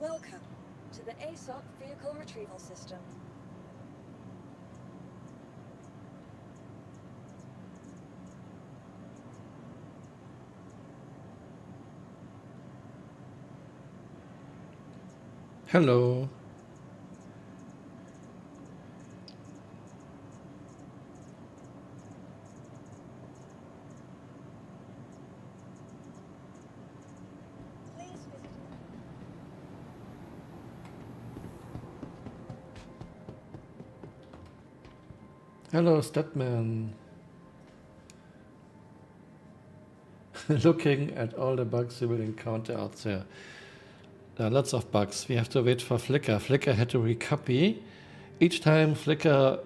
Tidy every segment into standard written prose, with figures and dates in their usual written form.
Welcome to the ASOP Vehicle Retrieval System. Hello. Please visit. Hello, Statman. Looking at all the bugs you will encounter out there. There are lots of bugs. We have to wait for Flickr. Flickr had to recopy. Each time Flickr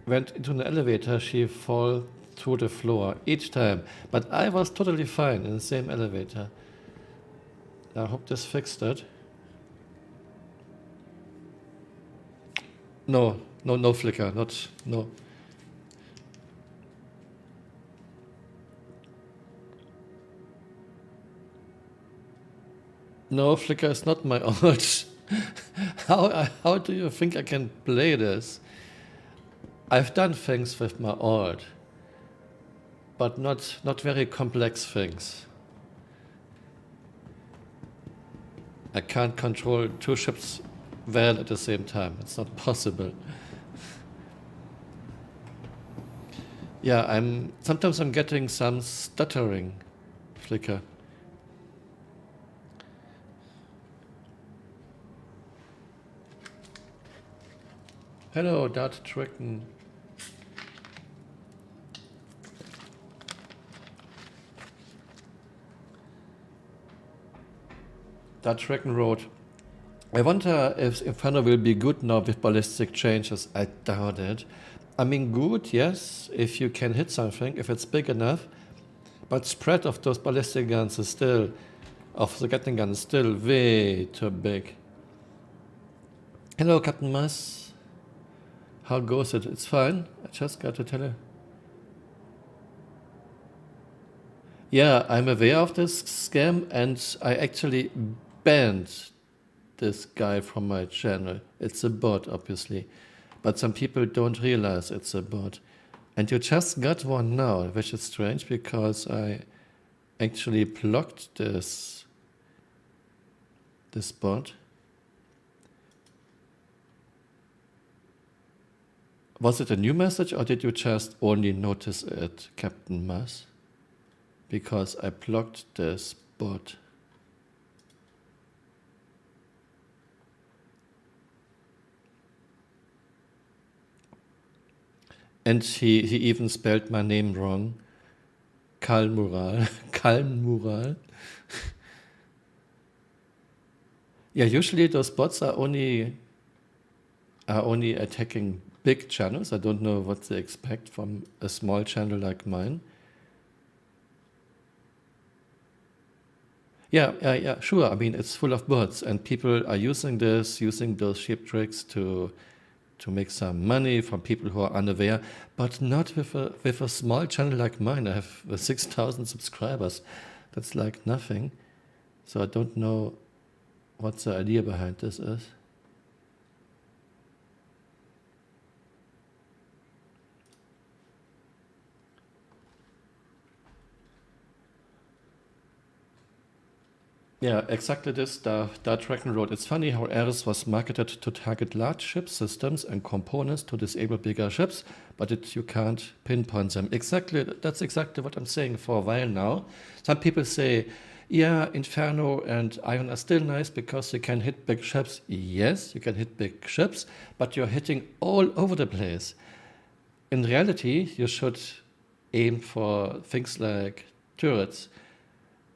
went into an elevator, she fall through the floor. Each time. But I was totally fine in the same elevator. I hope this fixed it. No Flickr. No. No, Flickr is not my alt. How do you think I can play this? I've done things with my alt, but not very complex things. I can't control two ships well at the same time. It's not possible. Yeah, sometimes I'm getting some stuttering, Flickr. Hello, Dart Tricken. Dart Tricken wrote, I wonder if Inferno will be good now with ballistic changes. I doubt it. I mean, good, yes, if you can hit something, if it's big enough. But spread of those ballistic guns is still, of the Gatling gun is still way too big. Hello, Captain Mas. How goes it? It's fine. I just got to tell you. Yeah, I'm aware of this scam, and I actually banned this guy from my channel. It's a bot, obviously. But some people don't realize it's a bot. And you just got one now, which is strange because I actually blocked this bot. Was it a new message or did you just only notice it, Captain Mas? Because I blocked this bot. And he even spelled my name wrong. Kalmural. Kalmural. Yeah, usually those bots are only attacking big channels. I don't know what they expect from a small channel like mine. Yeah, sure. I mean, it's full of bots, and people are using those cheap tricks to make some money from people who are unaware, but not with a small channel like mine. I have 6,000 subscribers. That's like nothing. So I don't know what the idea behind this is. Yeah, exactly this. Dart Dragon wrote, it's funny how Ares was marketed to target large ship systems and components to disable bigger ships, but you can't pinpoint them. Exactly, that's exactly what I'm saying for a while now. Some people say, yeah, Inferno and Ion are still nice because you can hit big ships. Yes, you can hit big ships, but you're hitting all over the place. In reality, you should aim for things like turrets.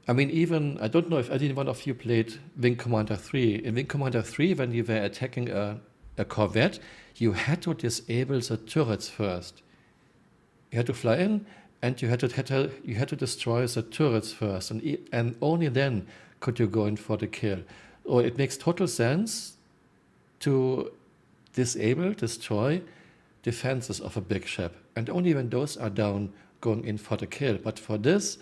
I mean, even, I don't know if any one of you played Wing Commander 3. In Wing Commander 3, when you were attacking a corvette, you had to disable the turrets first. You had to fly in, and you had to destroy the turrets first, and only then could you go in for the kill. Or it makes total sense to destroy defenses of a big ship, and only when those are down, going in for the kill. But for this,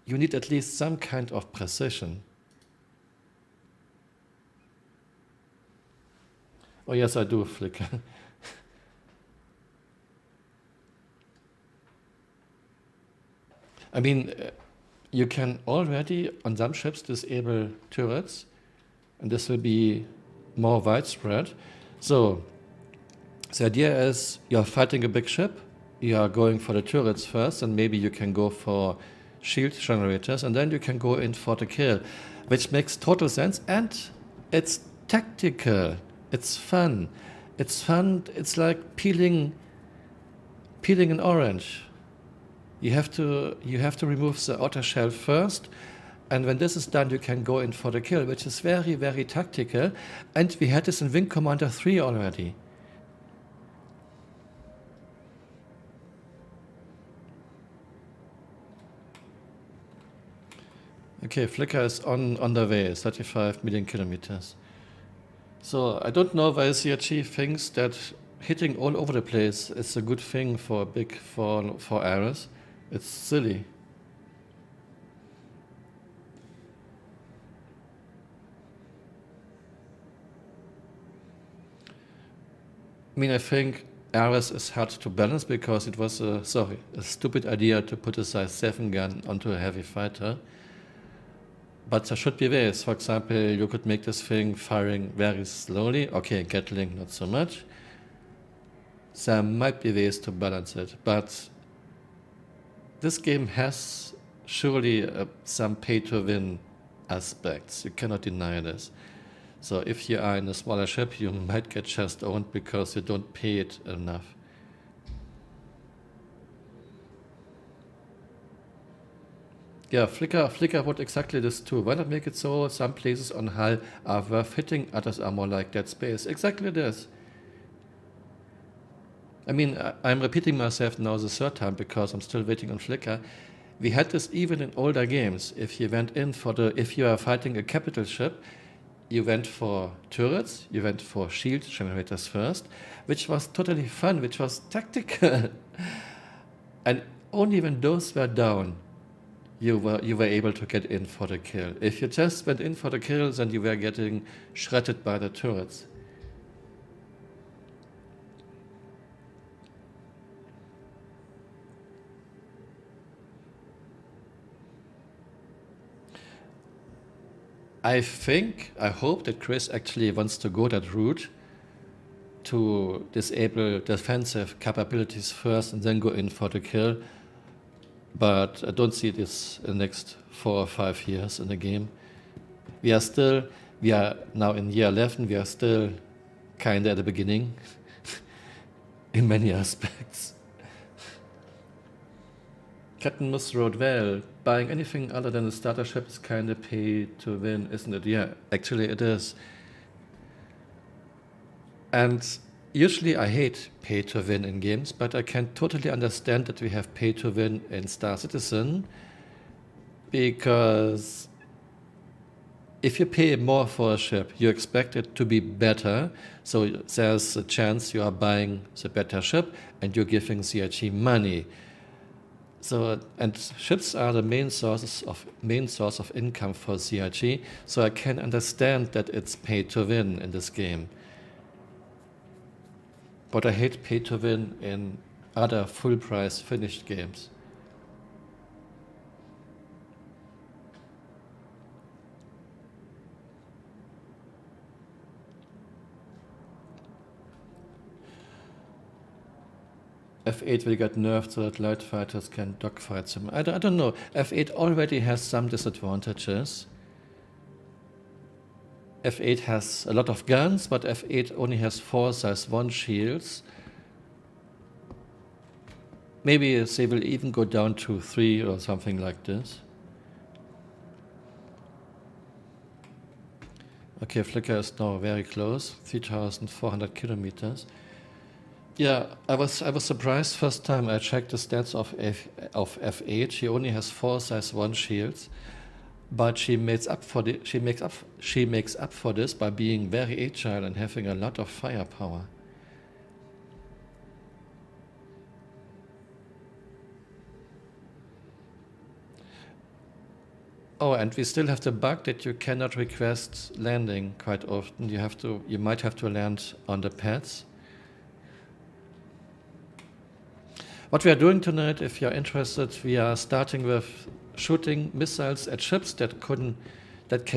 you need at least some kind of precision. Oh yes, I do flicker. I mean, you can already on some ships disable turrets, and this will be more widespread. So the idea is you're fighting a big ship, you are going for the turrets first, and maybe you can go for shield generators, and then you can go in for the kill, which makes total sense, and it's tactical. It's fun. It's fun. It's like peeling an orange. You have to remove the outer shell first, and when this is done, you can go in for the kill, which is very, very tactical. And we had this in Wing Commander 3 already. Okay, Flicker is on the way, 35 million kilometers. So I don't know why CRG thinks that hitting all over the place is a good thing for arrows. It's silly. I mean, I think Ares is hard to balance because it was a stupid idea to put a size 7 gun onto a heavy fighter. But there should be ways. For example, you could make this thing firing very slowly. Okay, Gatling, not so much. There might be ways to balance it, but this game has surely some pay-to-win aspects. You cannot deny this. So if you are in a smaller ship, you might get just owned because you don't pay it enough. Yeah, Flickr wrote exactly this too. Why not make it so some places on Hull are worth hitting, others are more like Dead Space? Exactly this. I mean, I'm repeating myself now the third time because I'm still waiting on Flickr. We had this even in older games. If you are fighting a capital ship, you went for turrets, you went for shield generators first, which was totally fun, which was tactical. And only when those were down, you were able to get in for the kill. If you just went in for the kills, then you were getting shredded by the turrets. I hope that Chris actually wants to go that route to disable defensive capabilities first and then go in for the kill. But I don't see this in the next 4 or 5 years in the game. We are now in year 11, we are still kind of at the beginning in many aspects. Captain Mus wrote, well, buying anything other than a starter ship is kind of pay to win, isn't it? Yeah, actually it is. And usually I hate pay to win in games, but I can totally understand that we have pay to win in Star Citizen, because if you pay more for a ship, you expect it to be better, so there's a chance you are buying the better ship and you're giving CRG money. So, and ships are the main source of income for CRG, so I can understand that it's pay to win in this game. But I hate pay to win in other full price finished games. F8 will get nerfed so that light fighters can dogfight them. I don't know. F8 already has some disadvantages. F8 has a lot of guns, but F8 only has 4 size 1 shields. Maybe they will even go down to 3 or something like this. Okay, Flickr is now very close, 3,400 kilometers. Yeah, I was surprised first time I checked the stats of F8. She only has 4 size 1 shields, but she makes up for this by being very agile and having a lot of firepower. Oh, and we still have the bug that you cannot request landing quite often. You might have to land on the pads. What we are doing tonight, if you're interested, we are starting with shooting missiles at ships that can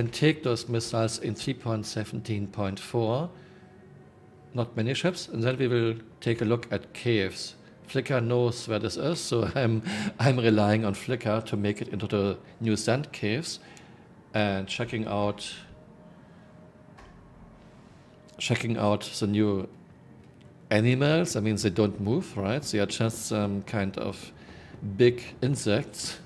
take those missiles in 3.17.4. Not many ships, and then we will take a look at caves. Flickr knows where this is, so I'm relying on Flickr to make it into the new sand caves and checking out the new animals. I mean, they don't move, right? They are just some kind of big insects.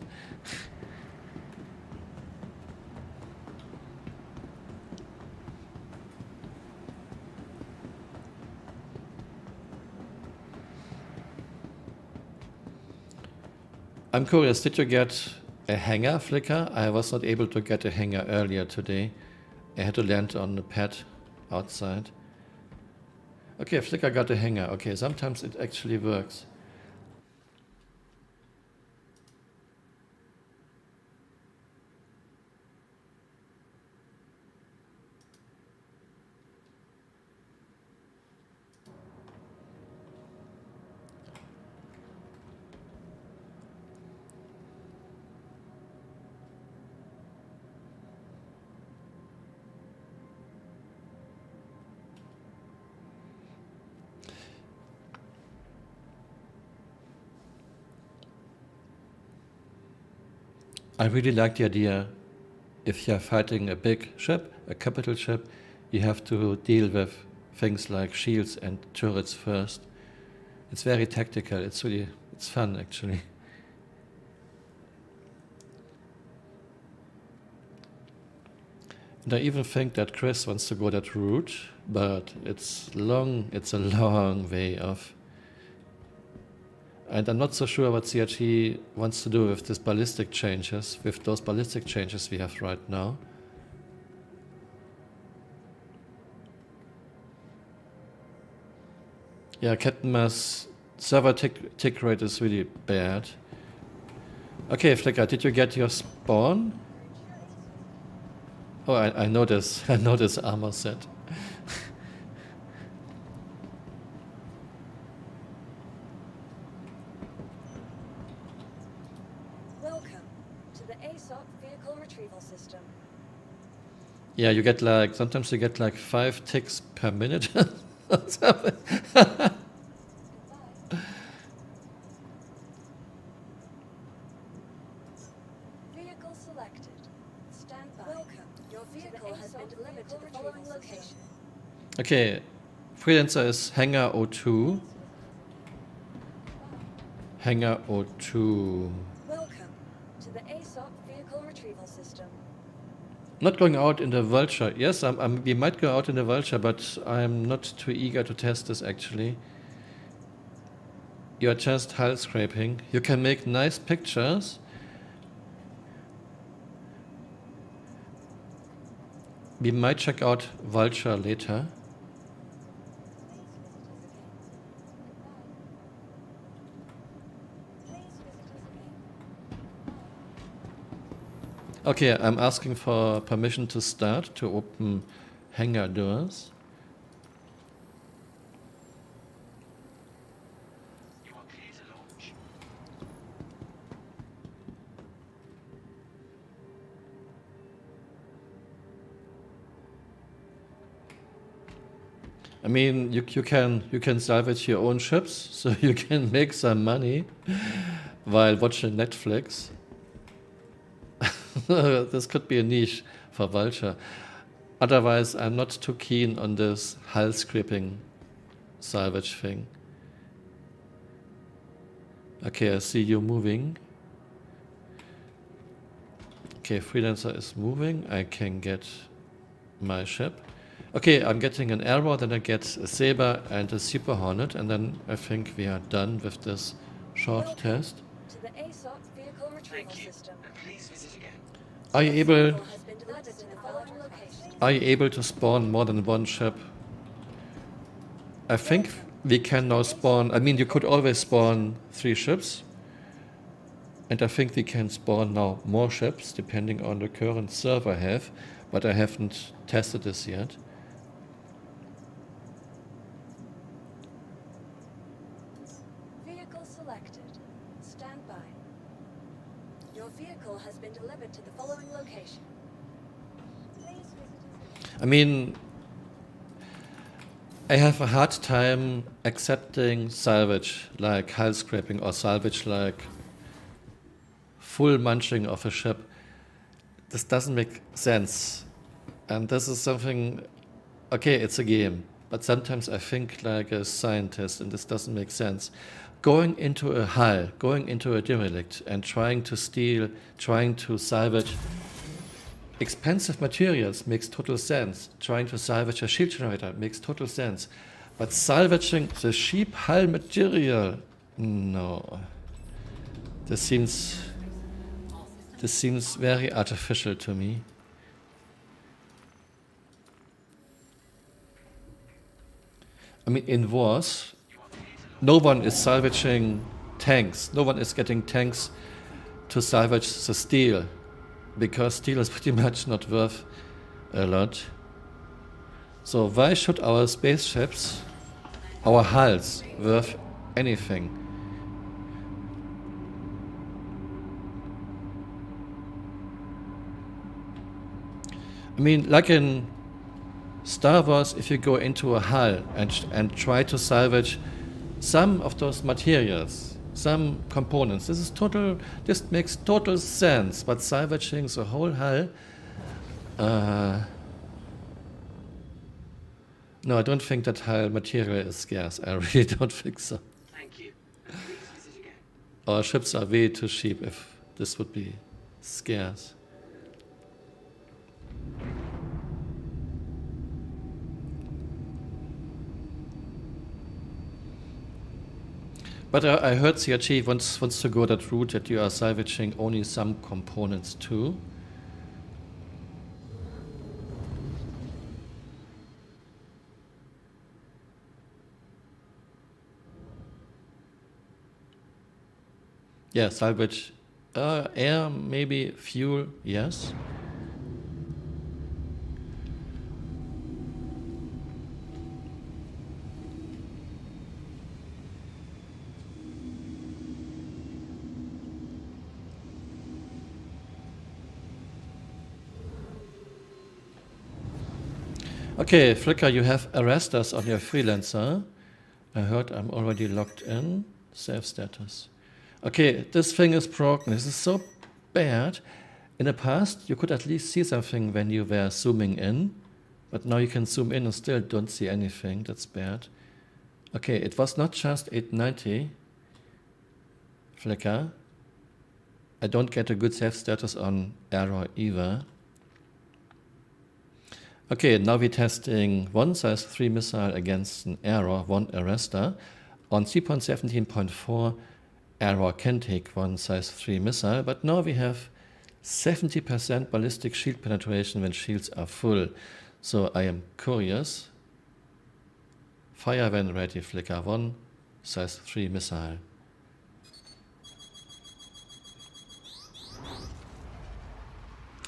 I'm curious, did you get a hangar, Flickr? I was not able to get a hangar earlier today. I had to land on the pad outside. Okay, Flickr got a hangar. Okay, sometimes it actually works. I really like the idea, if you're fighting a big ship, a capital ship, you have to deal with things like shields and turrets first. It's very tactical, it's fun actually. And I even think that Chris wants to go that route, but it's a long way off. And I'm not so sure what CRT wants to do with those ballistic changes we have right now. Yeah, Captain Mass server tick rate is really bad. Okay, Flickr, did you get your spawn? Oh, I know this. I know this armor set. Yeah, sometimes you get like 5 ticks per minute. What's happening? Vehicle selected. Stand by. Welcome. Your vehicle has been delivered to the following location. Okay, freelancer is Hangar 02. Hangar 02. Welcome to the ASOC vehicle retrieval system. Not going out in the Vulture. Yes, we might go out in the Vulture, but I'm not too eager to test this actually. You're just hull scraping. You can make nice pictures. We might check out Vulture later. Okay, I'm asking for permission to start, to open hangar doors. You are clear to launch. I mean, you can salvage your own ships, so you can make some money while watching Netflix. This could be a niche for Vulture. Otherwise, I'm not too keen on this hull scraping salvage thing. Okay, I see you moving. Okay, freelancer is moving. I can get my ship. Okay, I'm getting an arrow, then I get a saber and a super hornet, and then I think we are done with this short Welcome test. to the ASOC vehicle retrieval Thank you. system. And please visit again. Are you Your able? vehicle has been delivered to the following location. Are you able to spawn more than one ship? I think we can now spawn. I mean, you could always spawn 3 ships. And I think we can spawn now more ships depending on the current server I have, but I haven't tested this yet. Vehicle selected. Stand by. Your vehicle has been delivered to the following location. Please visit I mean, I have a hard time accepting salvage like hull scraping or salvage like full munching of a ship. This doesn't make sense. And this is something, okay, it's a game, but sometimes I think like a scientist and this doesn't make sense. Going into a hull, going into a derelict and trying to steal, trying to salvage expensive materials makes total sense. Trying to salvage a shield generator makes total sense. But salvaging the cheap hull material, no. This seems very artificial to me. I mean, in wars, no one is salvaging tanks. No one is getting tanks to salvage the steel, because steel is pretty much not worth a lot. So why should our spaceships, our hulls, worth anything? I mean, like in Star Wars, if you go into a hull and try to salvage some of those materials, some components, this makes total sense. But salvaging the whole hull, no, I don't think that hull material is scarce. I really don't think so. Thank you. Please visit again. Our ships are way too cheap if this would be scarce. But I heard CRT wants to go that route that you are salvaging only some components too. Yeah, salvage air, maybe fuel, yes. Okay, Flickr, you have arresters on your freelancer. I heard I'm already logged in. Save status. Okay, this thing is broken. This is so bad. In the past, you could at least see something when you were zooming in, but now you can zoom in and still don't see anything. That's bad. Okay, it was not just 890. Flickr. I don't get a good save status on error either. Okay, now we're testing one size 3 missile against an error, one arrestor. On 3.17.4, error can take one size 3 missile, but now we have 70% ballistic shield penetration when shields are full. So I am curious. Fire when ready, Flickr, one size 3 missile.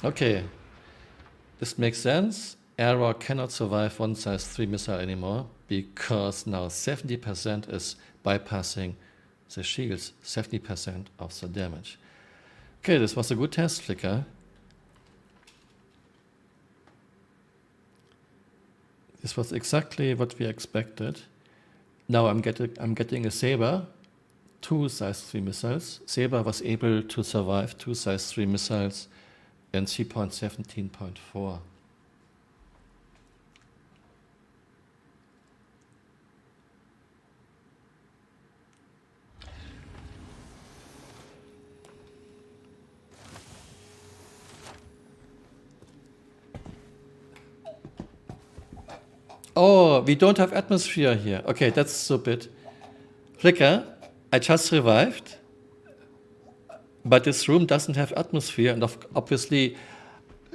Okay, this makes sense. Error cannot survive one size 3 missile anymore because now 70% is bypassing the shields, 70% of the damage. Okay, this was a good test, Flickr. This was exactly what we expected. Now I'm getting a Saber, 2 size 3 missiles. Saber was able to survive 2 size 3 missiles in 3.17.4. Oh, we don't have atmosphere here. Okay, that's stupid. Flickr, I just revived, but this room doesn't have atmosphere, and obviously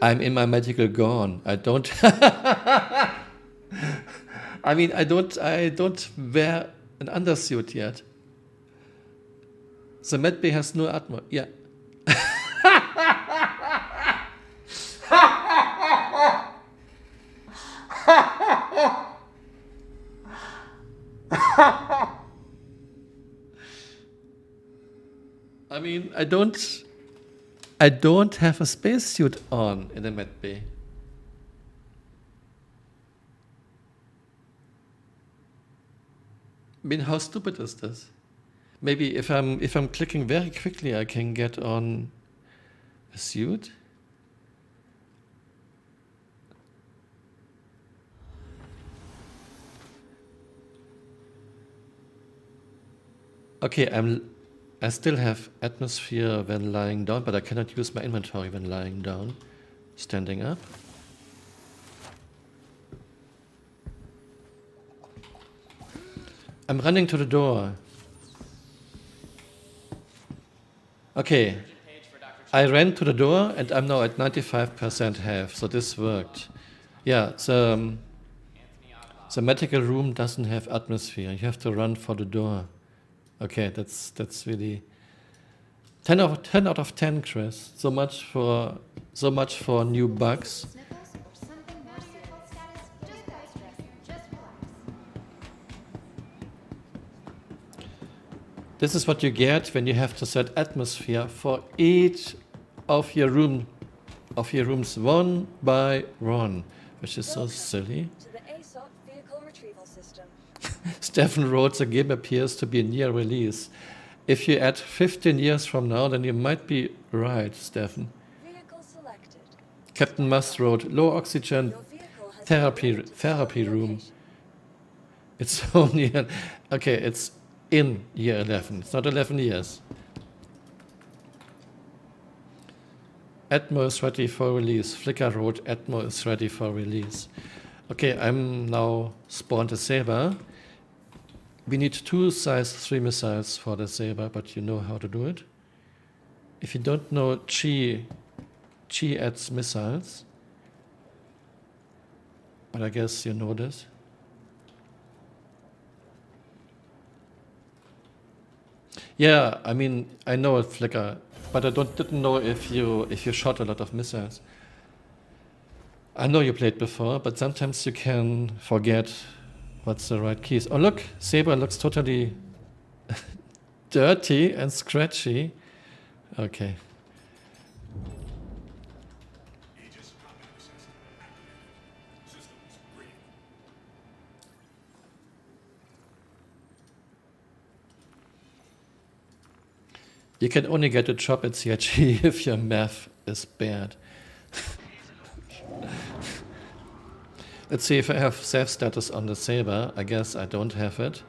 I'm in my medical gown. I don't. I mean, I don't wear an undersuit yet. The medbay has no atmosphere. Yeah. I mean, I don't have a spacesuit on in a med bay. I mean, how stupid is this? Maybe if I'm clicking very quickly, I can get on a suit. Okay, I still have atmosphere when lying down, but I cannot use my inventory when lying down. Standing up. I'm running to the door. Okay. I ran to the door and I'm now at 95% health, so this worked. Yeah, the medical room doesn't have atmosphere. You have to run for the door. Okay, that's really 10 out of 10, Chris. So much for new bugs. This is what you get when you have to set atmosphere for each of your rooms one by one, which is so silly. To the ASOC vehicle retrieval system. Stefan wrote, the game appears to be near release. If you add 15 years from now, then you might be right, Stefan. Vehicle selected. Captain Must wrote, low oxygen Your vehicle has therapy been delivered to the following room. location. It's only okay, it's in year 11. It's not 11 years. Atmo is ready for release. Flickr wrote, Atmo is ready for release. Okay, I'm now spawned a Saber. We need 2 size 3 missiles for the Saber, but you know how to do it. If you don't know, Chi adds missiles. But I guess you know this. Yeah, I mean, I know it, Flickr, but I didn't know if you shot a lot of missiles. I know you played before, but sometimes you can forget what's the right keys. Oh look, Saber looks totally dirty and scratchy. Okay. Aegis combat system activated. Systems green. You can only get a job at CHG if your math is bad. Let's see if I have safe status on the Saber. I guess I don't have it.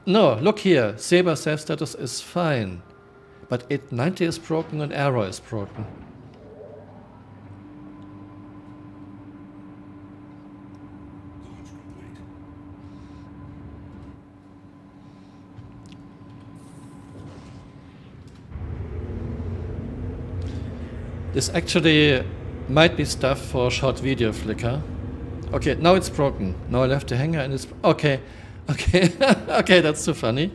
No, look here. Saber safe status is fine. But 890 is broken and arrow is broken. Launch complete. This actually might be stuff for short video, Flickr. Okay, now it's broken. Now I left the hanger and it's... Okay, okay, okay, that's too funny.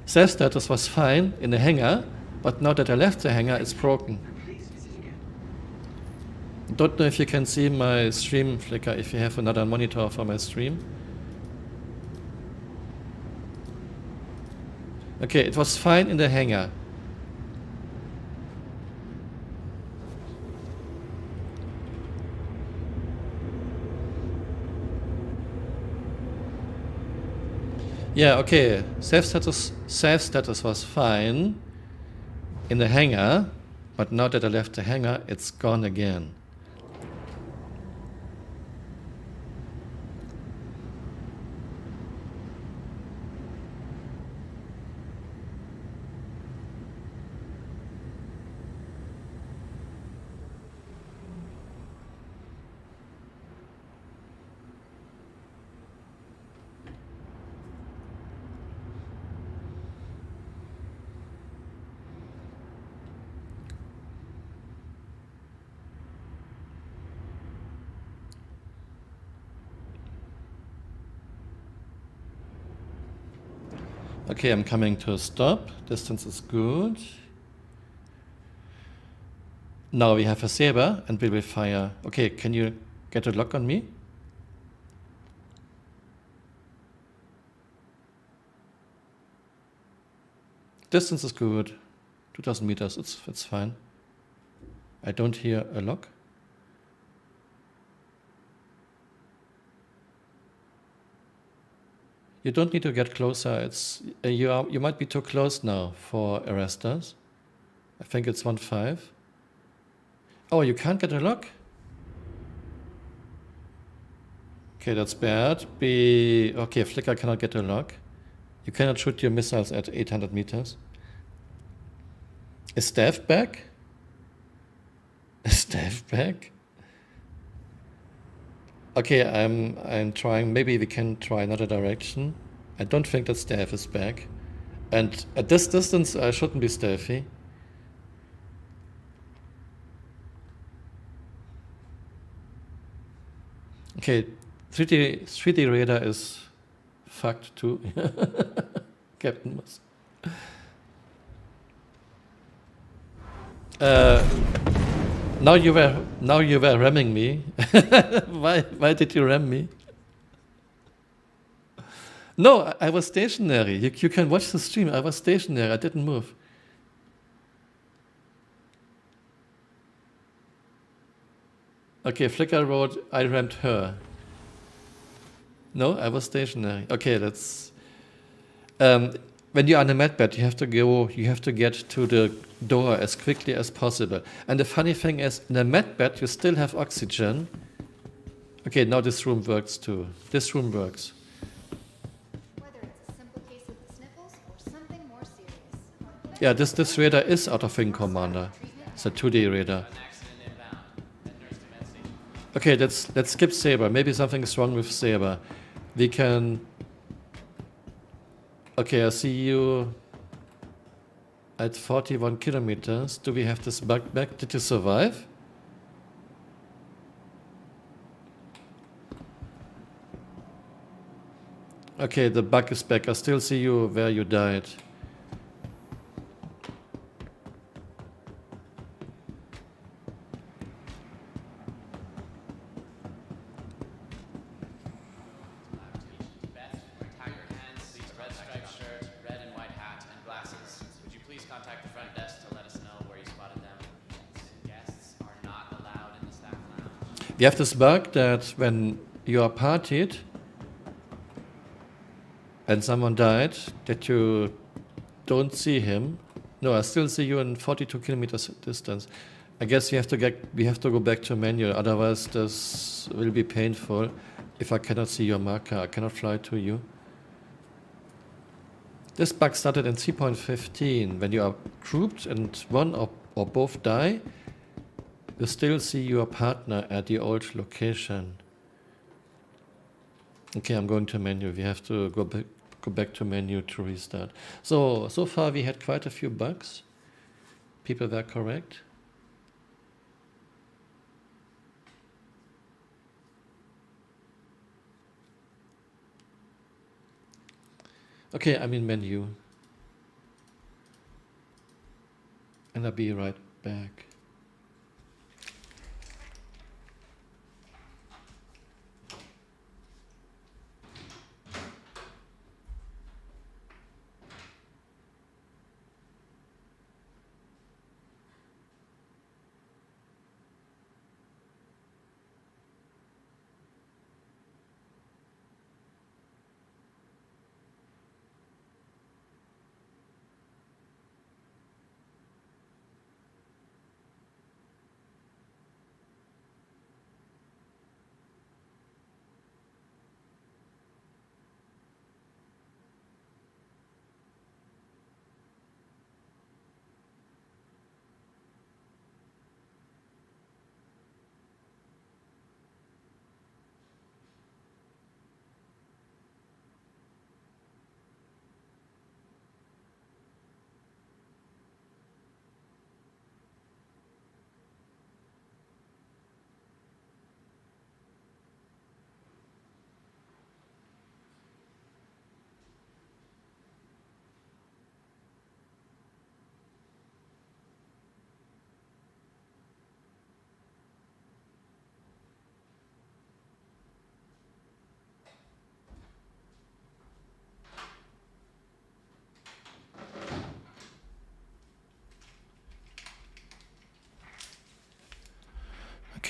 Safe status was fine in the hanger, but now that I left the hanger, it's broken. Please visit again. Don't know if you can see my stream, Flickr, if you have another monitor for my stream. Okay, it was fine in the hanger. Yeah, okay. Safe status was fine in the hangar, but now that I left the hangar, it's gone again. Okay, I'm coming to a stop. Distance is good. Now we have a saber and we will fire. Okay, can you get a lock on me? Distance is good. 2000 meters, it's fine. I don't hear a lock. You don't need to get closer. It's you might be too close now for arresters. I think it's 1.5. Oh, you can't get a lock? Okay, that's bad. Okay, Flicker cannot get a lock. You cannot shoot your missiles at 800 meters. Is Staff back? Is Staff back? Okay, I'm trying. Maybe we can try another direction. I don't think that Staff is back. And at this distance, I shouldn't be stealthy. Okay, 3D radar is fucked too. Captain Moss. Now you were ramming me. Why did you ram me? No, I was stationary. You can watch the stream. I was stationary. I didn't move. Okay, Flicker wrote, I rammed her. No, I was stationary. Okay, that's... when you're on a medbed, you have to get to the door as quickly as possible. And the funny thing is, in a medbed, you still have oxygen. Okay, now this room works too. This room works. Whether it's a simple case of the sniffles or something more serious. Yeah, this radar is out of Wing Commander. It's a 2D radar. Okay, let's skip Saber. Maybe something is wrong with Saber. We can... Okay, I see you at 41 kilometers. Do we have this bug back? Did you survive? Okay, the bug is back. I still see you where you died. You have this bug that when you are partied and someone died, that you don't see him. No, I still see you in 42 kilometers distance. I guess we have to go back to menu, otherwise this will be painful if I cannot see your marker. I cannot fly to you. This bug started in 3.15. When you are grouped and one or both die, you still see your partner at the old location. Okay, I'm going to menu. We have to go back to menu to restart. So far we had quite a few bugs. People were correct. Okay, I'm in menu. And I'll be right back.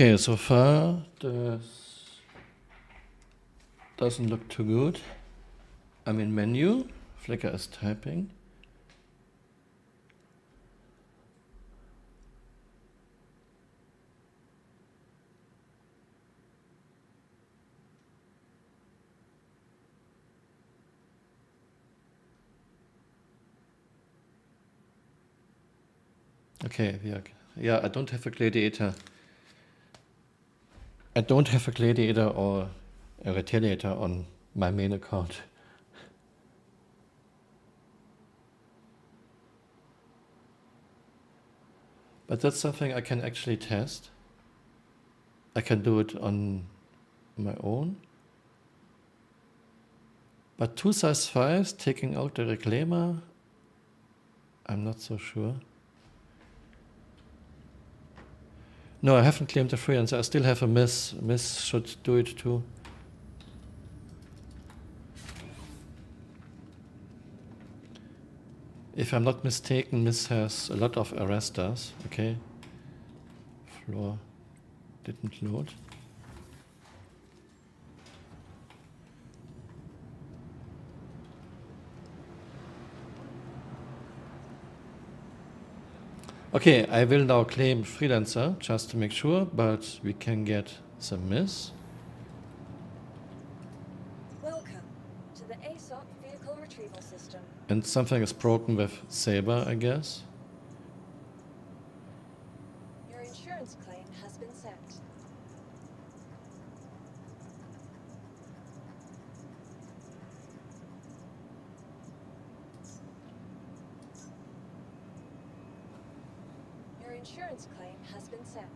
Okay, so far this doesn't look too good. I'm in menu. Flickr is typing. Okay, yeah, I don't have a gladiator. I don't have a gladiator or a retaliator on my main account. But that's something I can actually test. I can do it on my own. But 2 size 5s taking out the reclaimer, I'm not so sure. No, I haven't claimed the freelancer. I still have a miss. Miss should do it too. If I'm not mistaken, Miss has a lot of arresters. Okay. Floor didn't load. Okay, I will now claim freelancer just to make sure, but we can get some miss. Welcome to the ASOP vehicle retrieval system. And something is broken with Saber, I guess. Your insurance claim has been set. Your insurance claim has been set.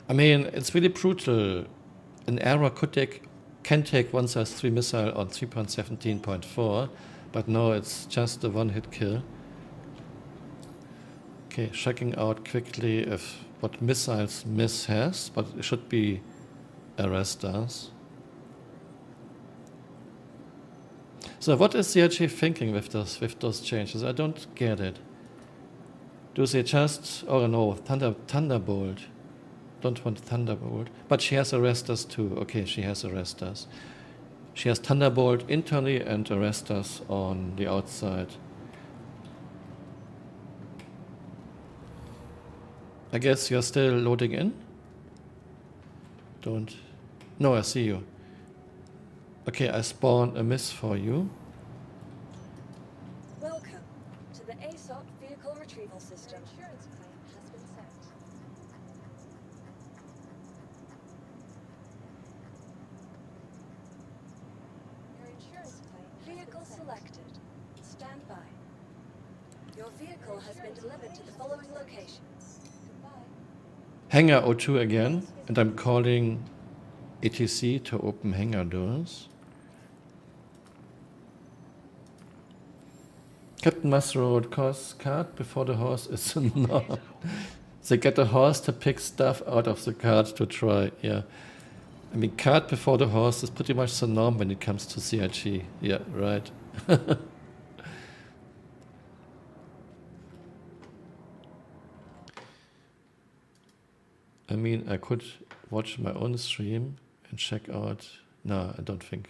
I mean, it's really brutal. An error can take 1 size 3 missile on 3.17.4, but no, it's just a one-hit kill. Okay, checking out quickly if what missiles Miss has, but it should be arresters. So what is CRG thinking with those changes? I don't get it. Do they just, oh no, Thunderbolt. Don't want Thunderbolt. But she has arresters too. Okay, she has arresters. She has Thunderbolt internally and arresters on the outside. I guess you're still loading in? Don't. No, I see you. Okay, I spawn a miss for you. Welcome to the ASOP vehicle retrieval system. Your insurance claim has been set. Your insurance claim. Vehicle selected. Stand by. Your vehicle has been delivered to the following locations. Goodbye. Hangar O2 again, and I'm calling ETC to open hangar doors. Captain Musroad calls cart before the horse is a norm. They get a horse to pick stuff out of the cart to try, yeah. I mean, cart before the horse is pretty much the norm when it comes to CRG. Yeah, right. I mean, I could watch my own stream and check out. No, I don't think.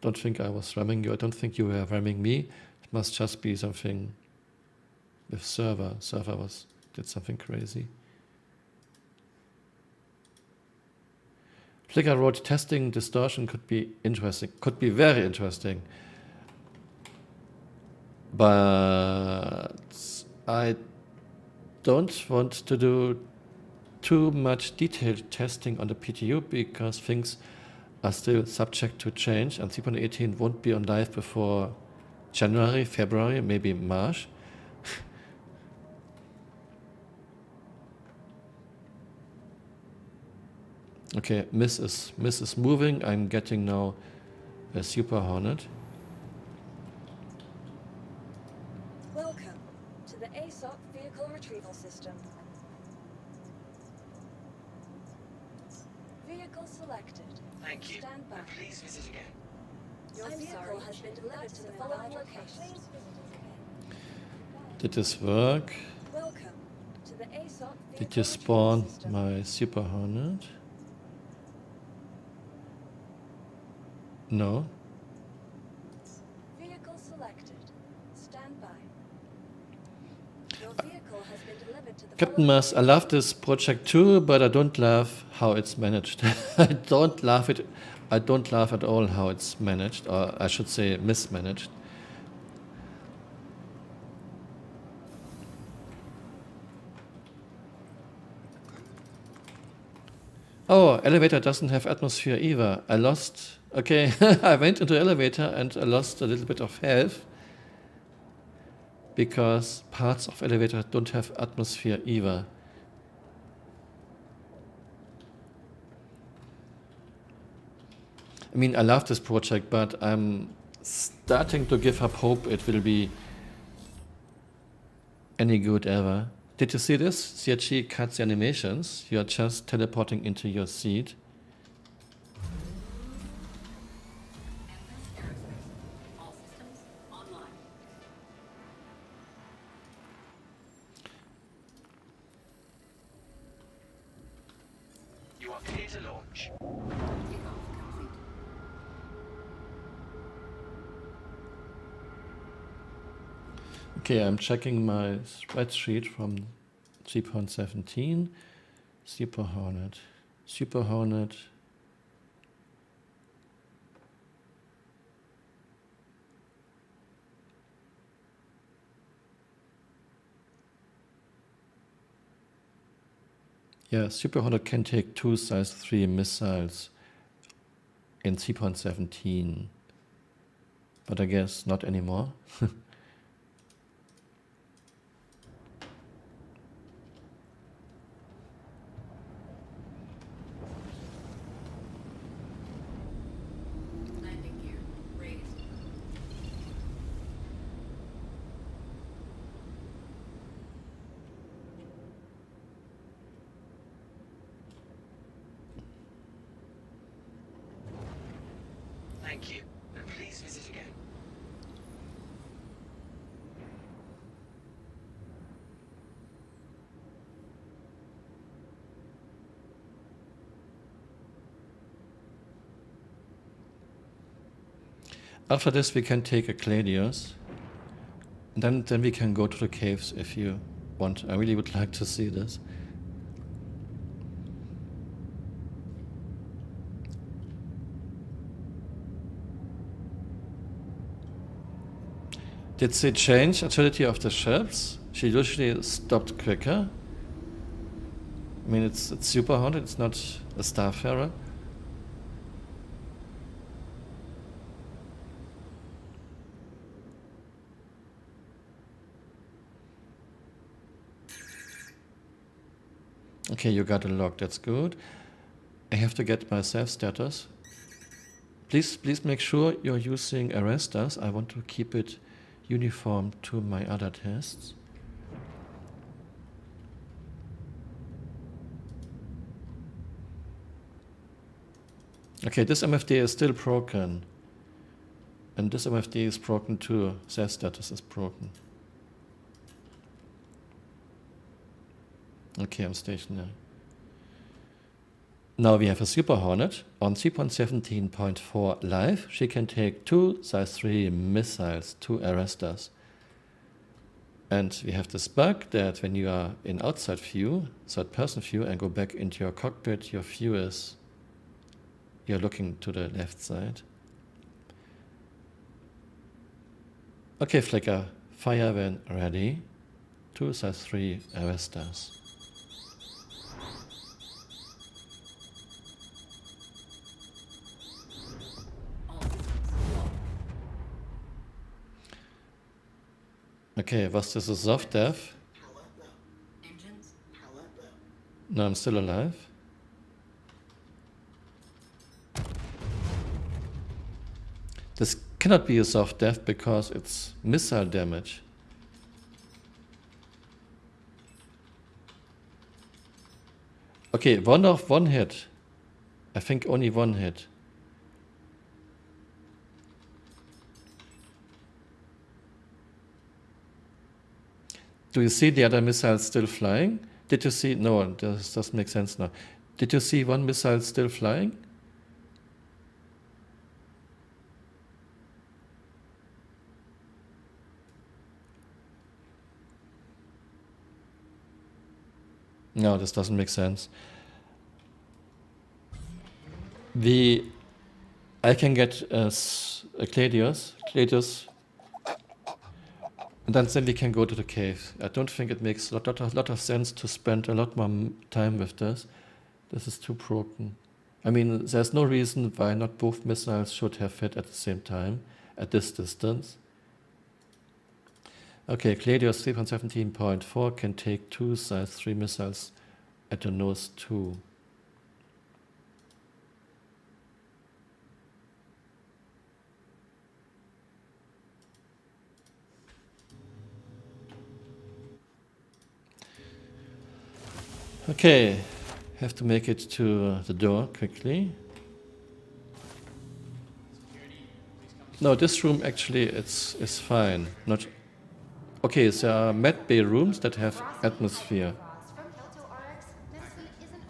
Don't think I was ramming you. I don't think you were ramming me. It must just be something with server. Server did something crazy. Flickr wrote testing distortion could be interesting. Could be very interesting. But I don't want to do too much detailed testing on the PTU because things are still subject to change, and 3.18 won't be on live before January, February, maybe March. Okay, Miss is moving. I'm getting now a Super Hornet. Welcome to the ASOP vehicle retrieval system. Vehicle selected. Thank you. Stand by. And please visit again. Your vehicle has been delivered to the following locations. Did this work? Welcome to the ASOP Did vehicle you spawn retrieval system. my Super Hornet? No. Vehicle selected. Stand by. Your vehicle has been delivered to the Captain following Mas, I love this project too, but I don't love how it's managed. I don't love it. I don't love at all how it's managed, or I should say mismanaged. Oh, elevator doesn't have atmosphere either. I lost. Okay, I went into the elevator and I lost a little bit of health because parts of elevator don't have atmosphere either. I mean, I love this project, but I'm starting to give up hope it will be any good ever. Did you see this? CRG cuts the animations. You are just teleporting into your seat. All systems online. You are clear to launch. Takeoff complete. Okay, I'm checking my spreadsheet from 3.17. Super Hornet. Super Hornet. Yeah, Super Hornet can take 2 size 3 missiles in 3.17. But I guess not anymore. Landing gear raised. Thank you. And please visit again. After this, we can take a Gladius. And then we can go to the caves if you want. I really would like to see this. Did they change agility of the ships? She usually stopped quicker. I mean, it's Super Hornet, it's not a Starfarer. Okay, you got a lock, that's good. I have to get my self status. Please make sure you're using arresters. I want to keep it uniform to my other tests. Okay, this MFD is still broken. And this MFD is broken too. Self status is broken. Okay, I'm stationary. Now we have a Super Hornet on 3.17.4 live. She can take 2 size 3 missiles, 2 arresters. And we have this bug that when you are in outside view, third person view, and go back into your cockpit, your view is, you're looking to the left side. Okay, Flicker, fire when ready. 2 size 3 arresters. All systems low. Okay, was this a soft death? Engines No, I'm still alive. This cannot be a soft death because it's missile damage. Okay, one hit. I think only one hit. Do you see the other missiles still flying? Did you see? No, this doesn't make sense now. Did you see one missile still flying? No, this doesn't make sense. I can get a Gladius, and then we can go to the cave. I don't think it makes a lot of sense to spend a lot more time with this. This is too broken. I mean, there's no reason why not both missiles should have hit at the same time, at this distance. Okay, Gladius 3.17.4 can take 2 size 3 missiles at the nose 2. Okay, have to make it to the door quickly. No, this room actually is fine. Not okay. There are med bay rooms that have atmosphere. From Kelto RX, this suite isn't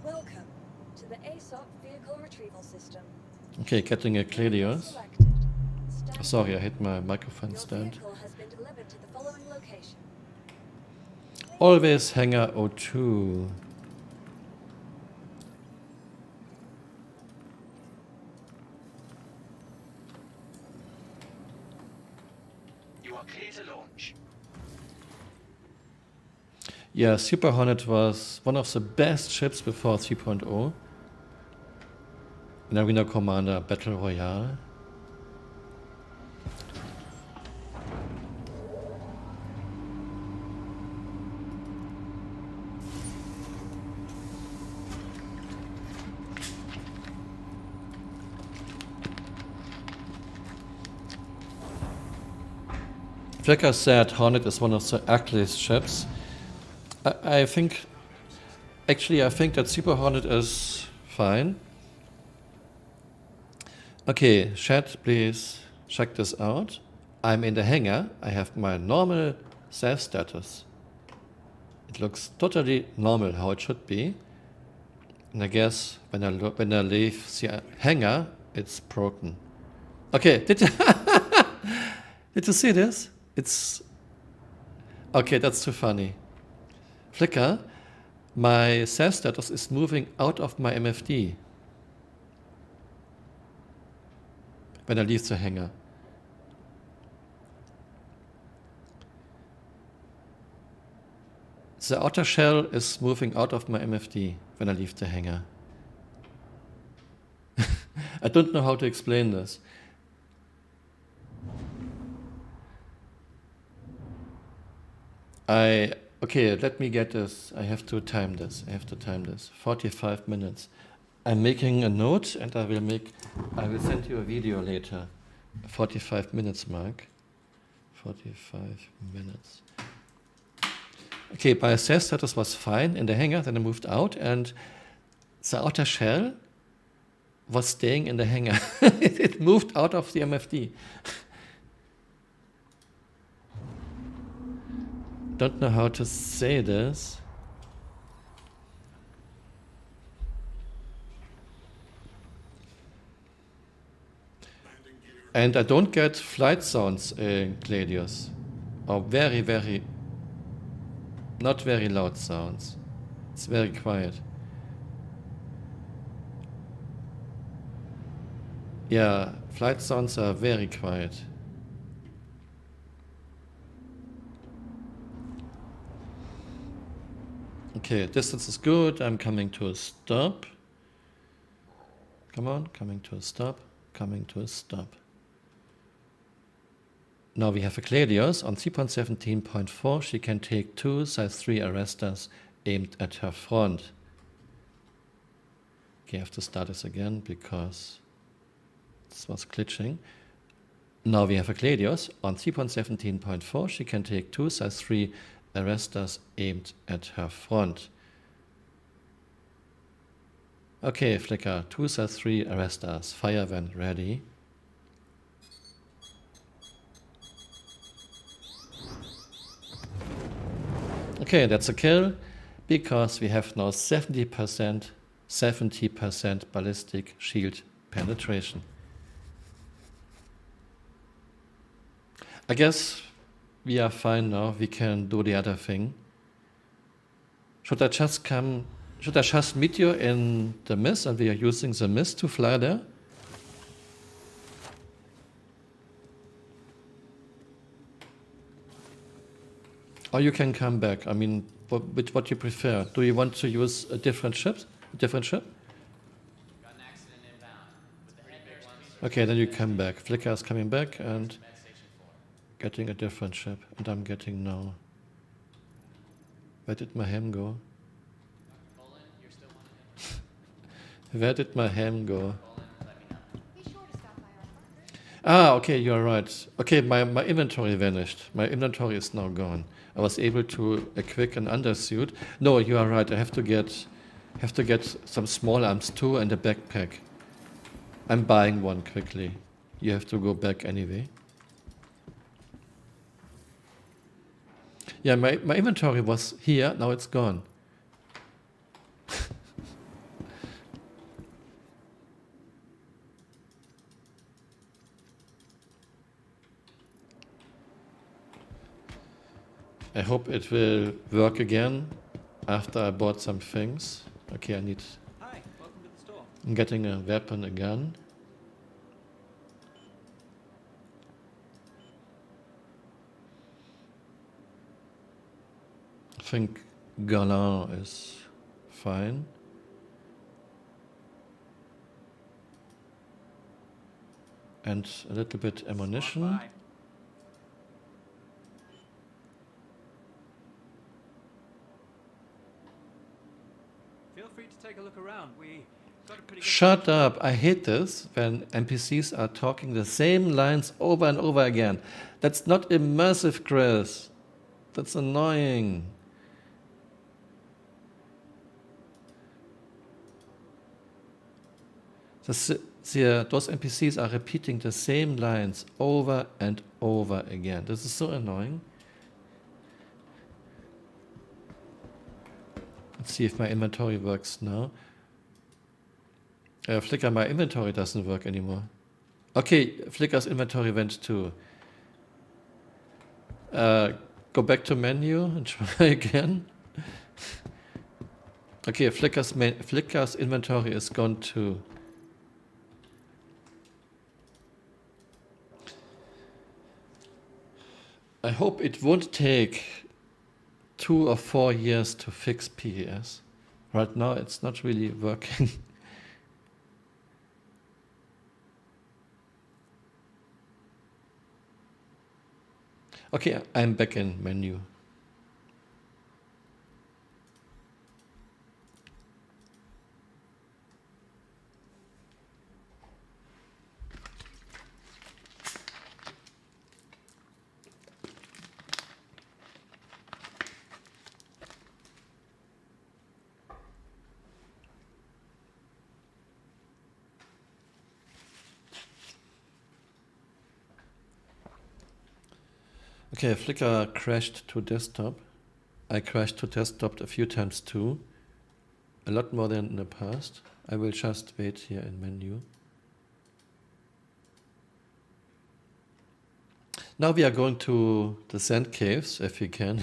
Welcome to the ASOP vehicle retrieval system. Okay, getting a Gladius. Selected. Stand Sorry, I by. hit my microphone Your stand. vehicle has been delivered to the following location. Always hangar O2. You are clear to launch. Yeah, Super Hornet was one of the best ships before 3.0. In Arena Commander Battle Royale. Like I said, Hornet is one of the ugliest ships. I think that Super Hornet is fine. Okay, chat, please check this out. I'm in the hangar. I have my normal self status. It looks totally normal how it should be. And I guess when I leave the hangar, it's broken. Okay, did you see this? It's okay. That's too funny. Flickr, my self status is moving out of my MFD when I leave the hangar. The outer shell is moving out of my MFD when I leave the hangar. I don't know how to explain this. Okay, let me get this. I have to time this. 45 minutes. I'm making a note and I will send you a video later. 45 minutes mark. 45 minutes. Okay, my self status was fine in the hangar, then I moved out and the outer shell was staying in the hangar. It moved out of the MFD. Don't know how to say this. And I don't get flight sounds in Gladius. Or very, not very loud sounds. It's very quiet. Yeah, flight sounds are very quiet. Okay, distance is good. I'm coming to a stop. Come on, coming to a stop. Now we have a Gladius on 3.17.4. She can take 2 size 3 arresters aimed at her front. Okay, I have to start this again because this was glitching. Now we have a Gladius on 3.17.4. She can take 2 size 3 arresters aimed at her front. Okay, Flicker, 2 size 3 arresters. Fire when ready. Okay, that's a kill, because we have now 70% ballistic shield penetration. I guess we are fine now. We can do the other thing. Should I just meet you in the mist, and we are using the mist to fly there? Or you can come back. I mean, what you prefer? Do you want to use a different ship? Okay, then you come back. Flicker is coming back and getting a different ship. And I'm getting now. Where did my ham go? Where did my ham go? Be sure to stop by our partner. Okay, you're right. Okay, my inventory vanished. My inventory is now gone. I was able to equip an undersuit. No, you are right. I have to get some small arms too and a backpack. I'm buying one quickly. You have to go back anyway. Yeah, my inventory was here. Now it's gone. I hope it will work again after I bought some things. Okay, Hi, welcome to the store. I'm getting a weapon again. I think Galant is fine. And a little bit ammunition. Bye. Feel free to take a look around. We got a pretty good Shut up. I hate this when NPCs are talking the same lines over and over again. That's not immersive, Chris. That's annoying. Those NPCs are repeating the same lines over and over again. This is so annoying. Let's see if my inventory works now. Flicker, my inventory doesn't work anymore. Okay, Flicker's inventory went too. Go back to menu and try again. Okay, Flicker's inventory is gone too. I hope it won't take 2 or 4 years to fix PES. Right now it's not really working. Okay, I'm back in menu. Okay, Flickr crashed to desktop. I crashed to desktop a few times too. A lot more than in the past. I will just wait here in menu. Now we are going to the sand caves, if we can.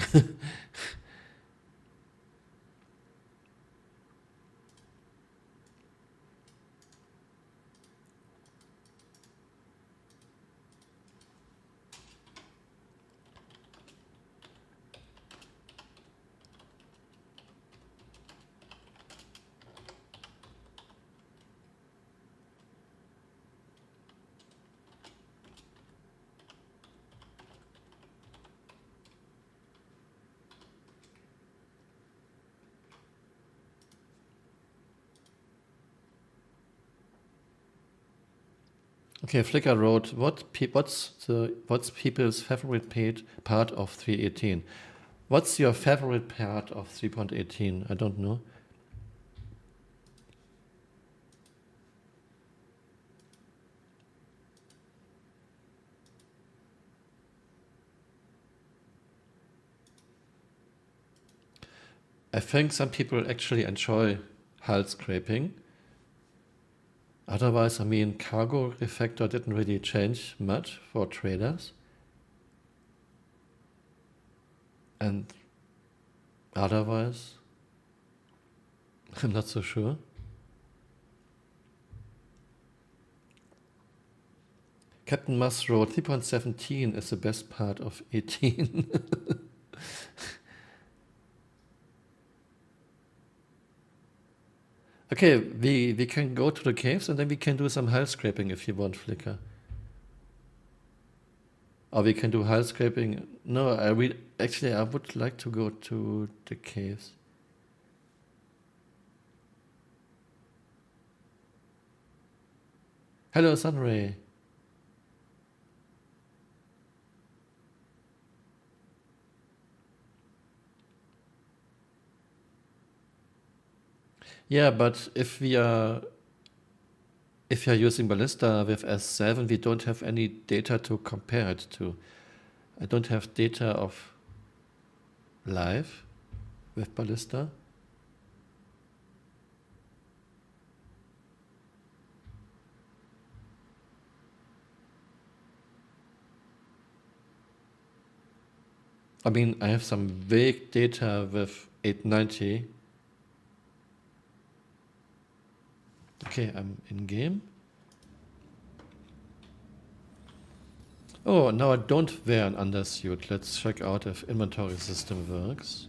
Okay, Flickr wrote, what's people's favorite part of 3.18? What's your favorite part of 3.18? I don't know. I think some people actually enjoy hull scraping. Otherwise, I mean, cargo refactor didn't really change much for traders. And otherwise, I'm not so sure. Captain Musk wrote 3.17 is the best part of 18. Okay, we can go to the caves and then we can do some hull scraping if you want, Flickr. Or we can do hull scraping. No, I would like to go to the caves. Hello, Sunray. Yeah, but if you're using Ballista with S7, we don't have any data to compare it to. I don't have data of live with Ballista. I mean, I have some vague data with 890. Okay, I'm in game. Oh, now I don't wear an undersuit. Let's check out if inventory system works.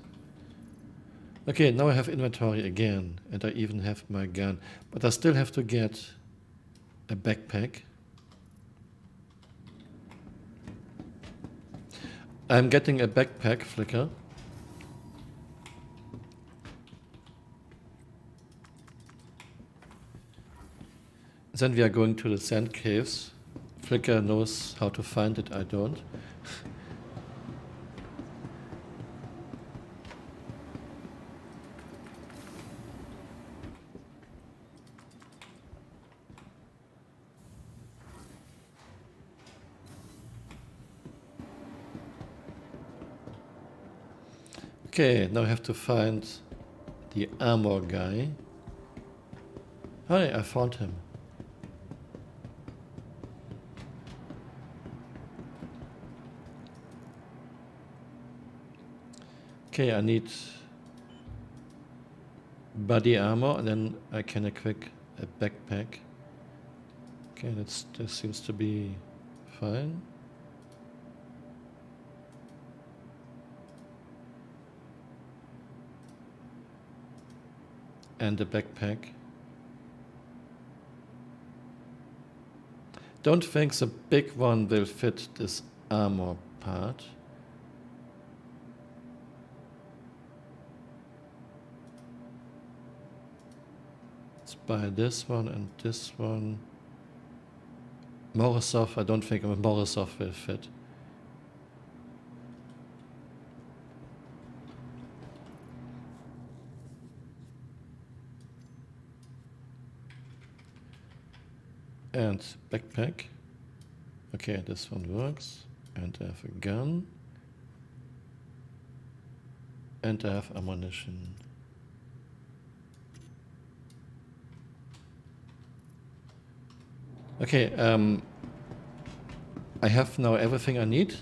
Okay, now I have inventory again, and I even have my gun. But I still have to get a backpack. I'm getting a backpack, Flickr. Then we are going to the sand caves. Flickr knows how to find it, I don't. Okay, now I have to find the armor guy. Hi, I found him. Okay, I need body armor, and then I can equip a backpack. Okay, this seems to be fine. And a backpack. Don't think the big one will fit this armor part. Let's buy this one and this one. Morozov, I don't think a Morozov will fit. And backpack. Okay, this one works. And I have a gun. And I have ammunition. Okay, I have now everything I need.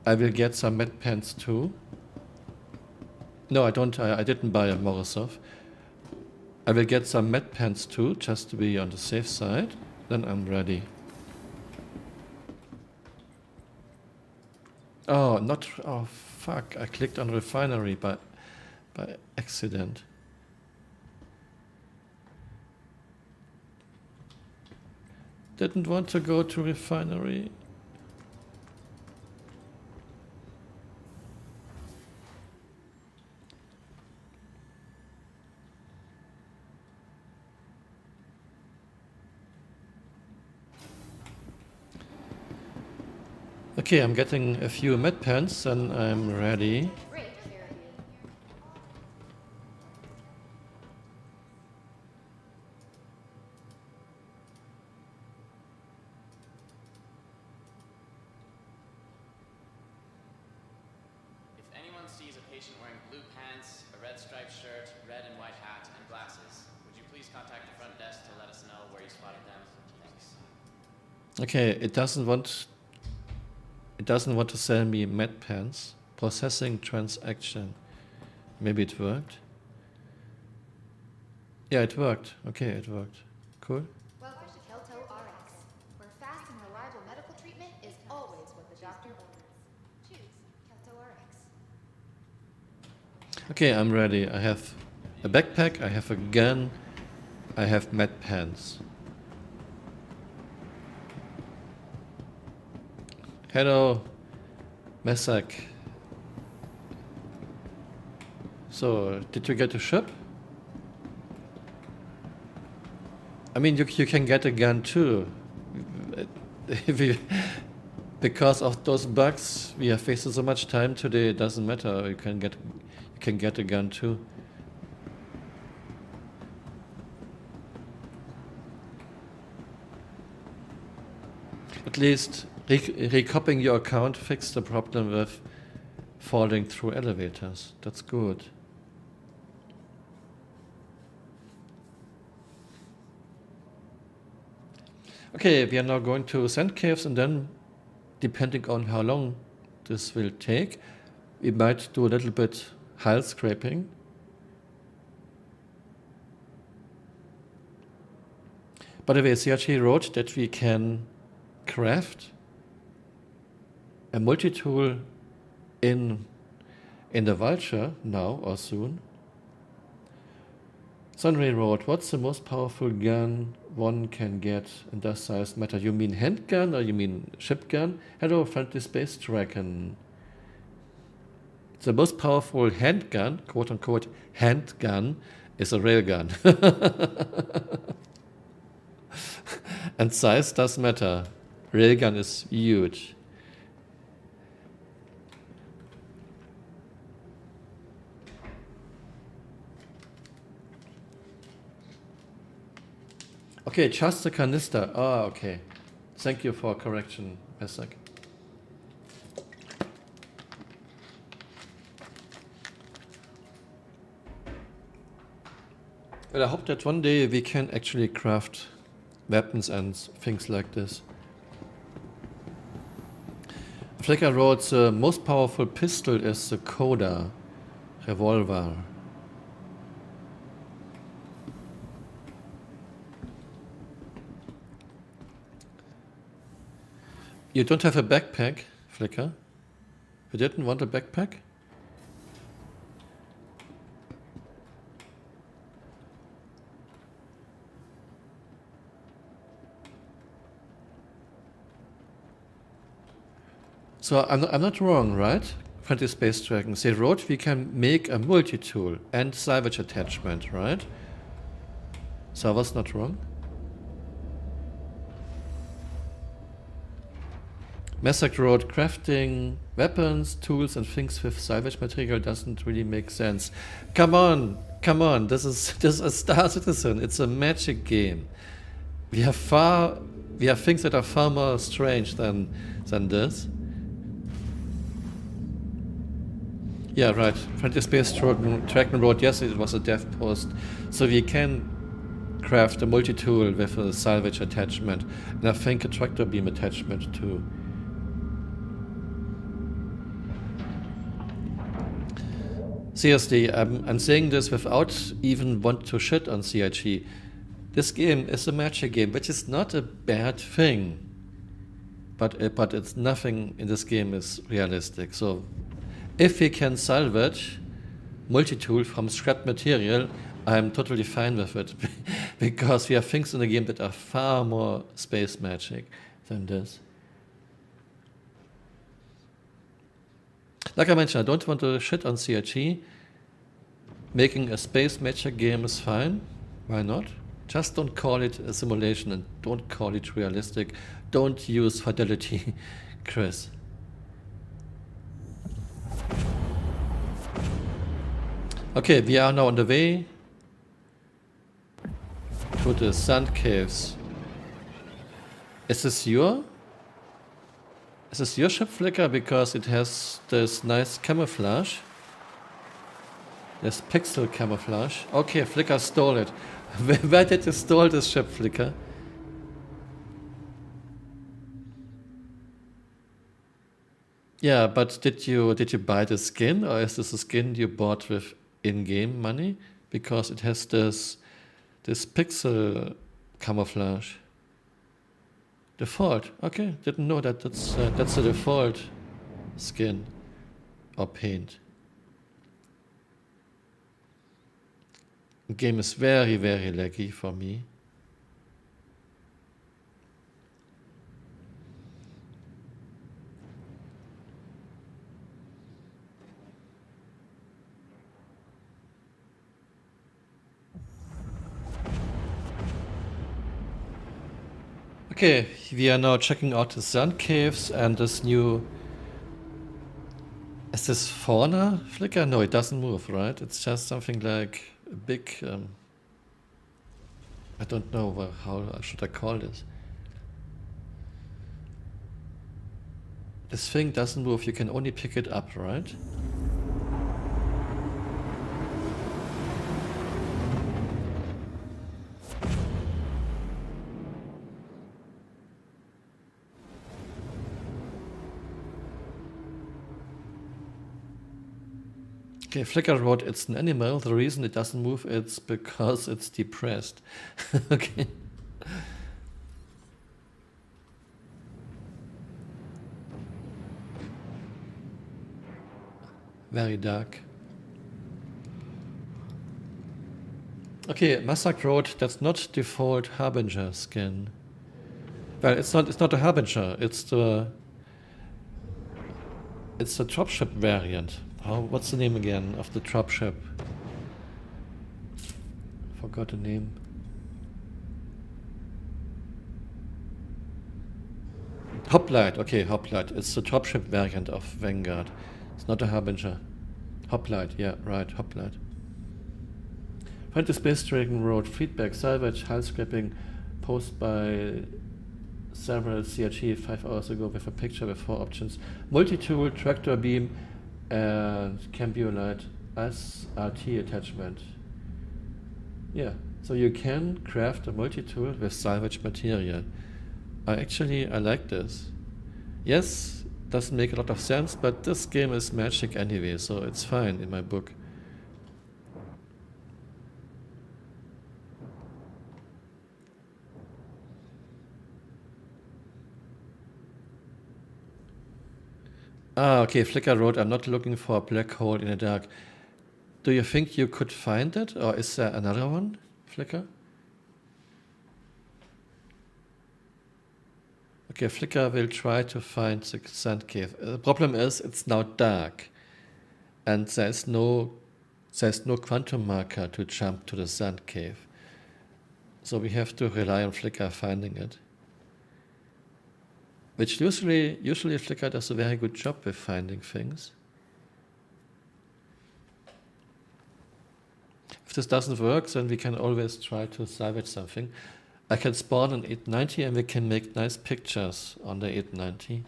I will get some med pants too. No, I don't. I didn't buy a Morozov. I will get some med pants too, just to be on the safe side. Then I'm ready. Oh, not. Oh, fuck. I clicked on refinery by accident. Didn't want to go to refinery. Okay, I'm getting a few med pens and I'm ready. Great care of you. If anyone sees a patient wearing blue pants, a red striped shirt, red and white hat, and glasses, would you please contact the front desk to let us know where you spotted them? Thanks. Okay, it doesn't want to sell me med pens. Processing transaction. Maybe it worked. Yeah, it worked. Okay, it worked. Cool. Welcome to Kelto RX, where fast and reliable medical treatment is always what the doctor orders. Choose Kelto RX. Okay, I'm ready. I have a backpack, I have a gun, I have med pens. Hello, Mesak. So, did you get a ship? I mean, you can get a gun too. Because of those bugs we have wasted so much time today, it doesn't matter. You can get a gun too. At least recopying your account fixed the problem with falling through elevators. That's good. Okay, we are now going to sand caves, and then, depending on how long this will take, we might do a little bit hull scraping. By the way, CRT wrote that we can craft a multi-tool in the Vulture now or soon. Sunray wrote, what's the most powerful gun one can get, and does size matter? You mean handgun or you mean ship gun? Hello, friendly space dragon. The most powerful handgun, quote unquote, handgun, is a railgun. And size does matter. Railgun is huge. Okay, just a canister. Ah, okay. Thank you for correction, Mesak. Well, I hope that one day we can actually craft weapons and things like this. Flicker wrote, the most powerful pistol is the Coda revolver. You don't have a backpack, Flicker? You didn't want a backpack? So I'm not wrong, right? Friendly Space Dragon. They wrote we can make a multi-tool and salvage attachment, right? So I was not wrong. Mesak wrote crafting weapons, tools, and things with salvage material doesn't really make sense. Come on. This is a Star Citizen. It's a magic game. We have things that are far more strange than this. Yeah, right. Friendly Space Dragon wrote, yes, it was a dev post. So we can craft a multi-tool with a salvage attachment, and I think a tractor beam attachment too. Seriously, I'm saying this without even want to shit on CIG. This game is a magic game, which is not a bad thing. But it's nothing in this game is realistic. So if we can salvage multi-tool from scrap material, I'm totally fine with it. Because we have things in the game that are far more space magic than this. Like I mentioned, I don't want to shit on CRG. Making a space magic game is fine. Why not? Just don't call it a simulation and don't call it realistic. Don't use fidelity, Chris. Okay, we are now on the way to the sand caves. Is this your ship, Flicker? Because it has this nice camouflage. This pixel camouflage. Okay, Flicker stole it. Where did you stole this ship, Flicker? Yeah, but did you buy the skin, or is this a skin you bought with in-game money? Because it has this pixel camouflage. Default. Okay, didn't know that. That's the default skin or paint. The game is very, very laggy for me. Okay, we are now checking out the sand caves and this new... Is this fauna, Flicker? No, it doesn't move, right? It's just something like a big... I don't know how should I call this. This thing doesn't move, you can only pick it up, right? Okay, Flicker wrote it's an animal. The reason it doesn't move it's because it's depressed. Okay. Very dark. Okay, Masak wrote that's not default Harbinger skin. Well, it's not a Harbinger. It's the dropship variant. What's the name again of the dropship? Forgot the name. Hoplite. Okay, Hoplite. It's the dropship variant of Vanguard. It's not a Harbinger. Hoplite. Yeah, right. Hoplite. Find the Space Dragon wrote feedback. Salvage hull scrapping post by several CRG 5 hours ago with a picture with 4 options: multi-tool, tractor beam, and Cambiolite as RT attachment. Yeah, so you can craft a multi-tool with salvage material. I like this. Yes, doesn't make a lot of sense, but this game is magic anyway, so it's fine in my book. Ah, okay, Flicker wrote, I'm not looking for a black hole in the dark. Do you think you could find it, or is there another one, Flicker? Okay, Flicker will try to find the sand cave. The problem is, it's now dark, and there's no quantum marker to jump to the sand cave. So we have to rely on Flicker finding it. Which usually Flicker does a very good job with finding things. If this doesn't work, then we can always try to salvage something. I can spawn an 890 and we can make nice pictures on the 890.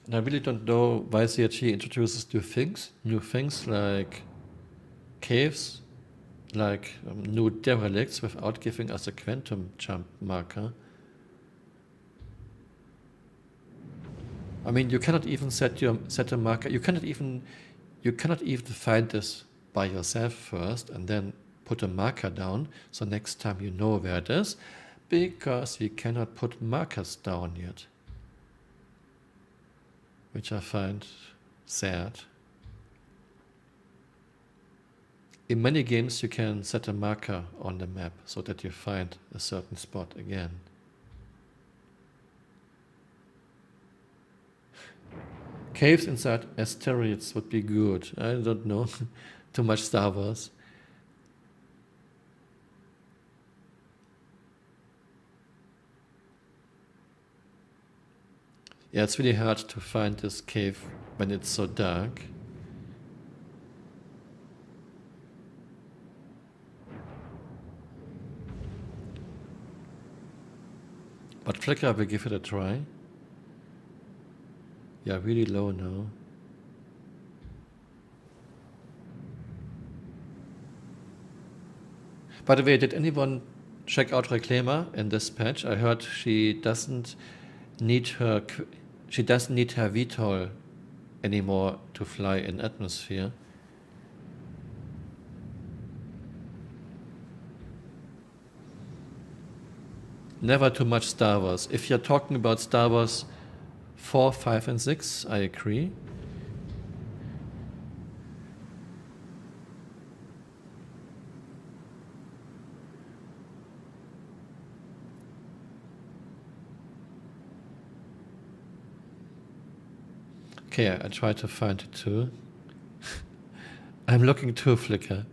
And I really don't know why CRG introduces new things like caves, like new derelicts without giving us a quantum jump marker. I mean, you cannot even set a marker. You cannot even find this by yourself first and then put a marker down. So next time you know where it is, because we cannot put markers down yet, which I find sad. In many games you can set a marker on the map so that you find a certain spot again. Caves inside asteroids would be good. I don't know. Too much Star Wars. Yeah, it's really hard to find this cave when it's so dark. But Flicker will give it a try. Yeah, really low now. By the way, did anyone check out Reclaimer in this patch? I heard she doesn't need her VTOL anymore to fly in atmosphere. Never too much Star Wars. If you're talking about Star Wars 4, 5, and 6, I agree. Okay, I try to find it too. I'm looking too, Flicker.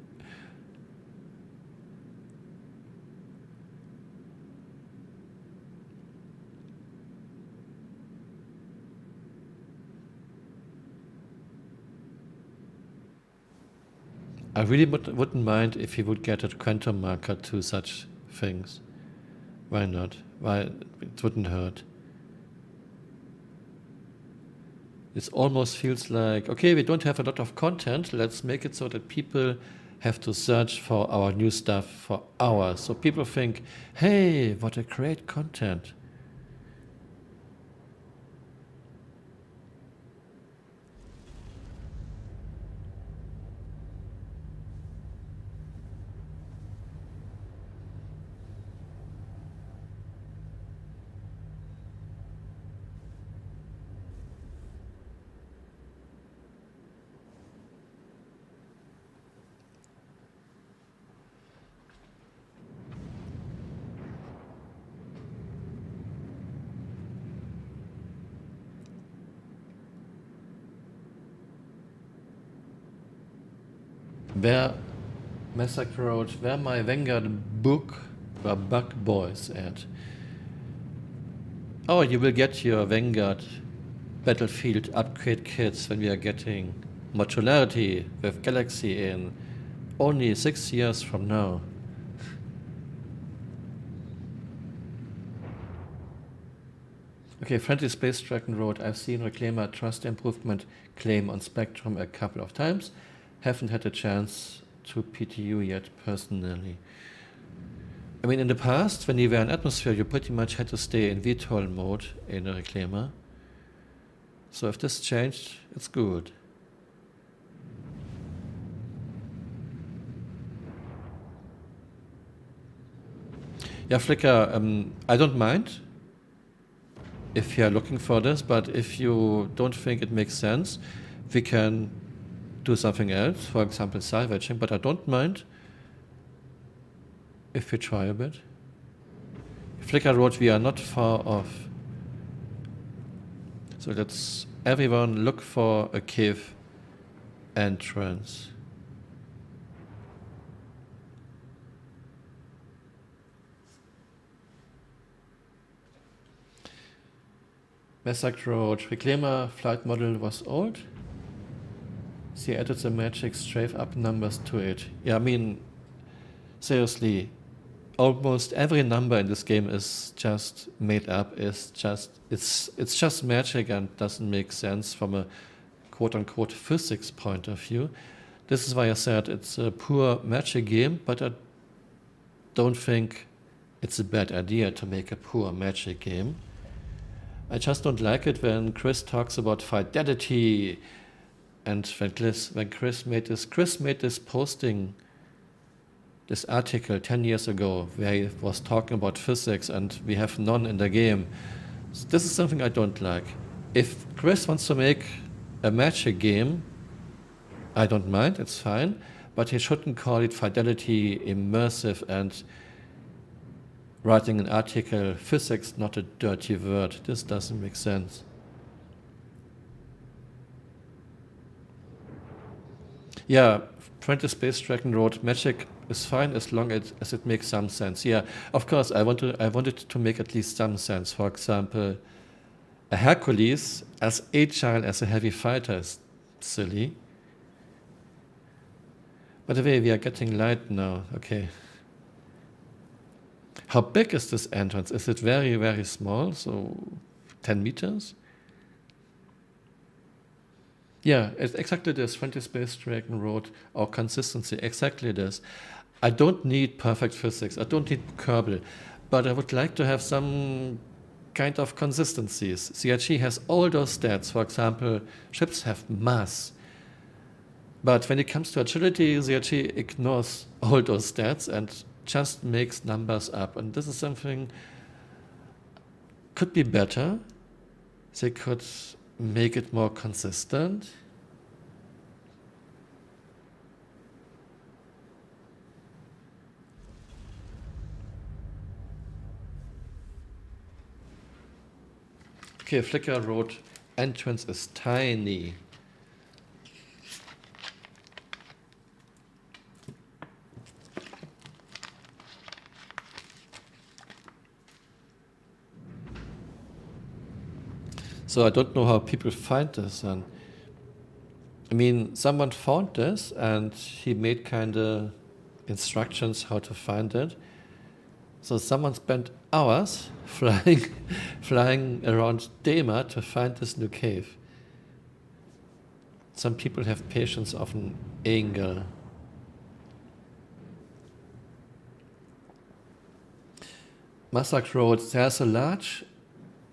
I really wouldn't mind if he would get a quantum marker to such things. Why not? Why? It wouldn't hurt. This almost feels like, okay, we don't have a lot of content, let's make it so that people have to search for our new stuff for hours. So people think, hey, what a great content. Where Massacre Road, where my Vanguard book were bug boys at. Oh, you will get your Vanguard Battlefield upgrade kits when we are getting modularity with Galaxy in only 6 years from now. Okay, Friendly Space Dragon Road. I've seen Reclaimer Trust Improvement claim on Spectrum a couple of times. Haven't had a chance to PTU yet personally. I mean, in the past, when you were in atmosphere, you pretty much had to stay in VTOL mode in a Reclaimer. So if this changed, it's good. Yeah, Flicker, I don't mind if you're looking for this, but if you don't think it makes sense, we can do something else, for example salvaging, but I don't mind if we try a bit. Flicker Road, we are not far off. So let's everyone look for a cave entrance. Massacre Road, Reclaimer flight model was old. She added the magic strafe up numbers to it. Yeah, I mean, seriously, almost every number in this game is just made up. It's just magic and doesn't make sense from a quote-unquote physics point of view. This is why I said it's a poor magic game, but I don't think it's a bad idea to make a poor magic game. I just don't like it when Chris talks about fidelity. And when Chris made this posting, this article 10 years ago, where he was talking about physics and we have none in the game. So this is something I don't like. If Chris wants to make a magic game, I don't mind, it's fine, but he shouldn't call it fidelity, immersive, and writing an article, physics, not a dirty word. This doesn't make sense. Yeah, Friendly Space Dragon Road magic is fine as long as it makes some sense. Yeah, of course, I wanted to make at least some sense. For example, a Hercules as agile as a heavy fighter is silly. By the way, we are getting light now. Okay. How big is this entrance? Is it very, very small? So 10 meters? Yeah, it's exactly this. Friendly Space Dragon Road or consistency. Exactly this. I don't need perfect physics. I don't need Kerbal. But I would like to have some kind of consistencies. CRG has all those stats. For example, ships have mass. But when it comes to agility, CRG ignores all those stats and just makes numbers up. And this is something could be better. They could make it more consistent. Okay, Flicker Road entrance is tiny. So I don't know how people find this. And I mean, someone found this and he made kind of instructions how to find it. So someone spent hours flying around Dema to find this new cave. Some people have patience of an angel. Masak Road, there's a large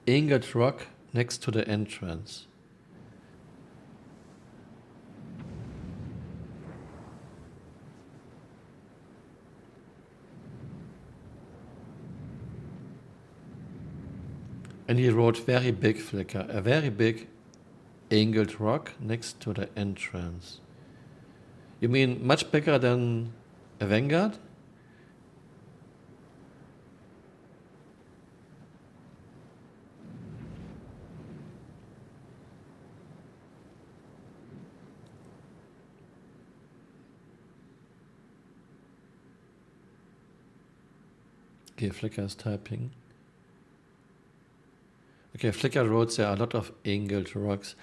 angled rock next to the entrance. And he wrote very big flicker, a very big angled rock next to the entrance. You mean much bigger than a Vanguard? Okay, Flickr is typing. Okay, Flickr wrote there are a lot of angled rocks.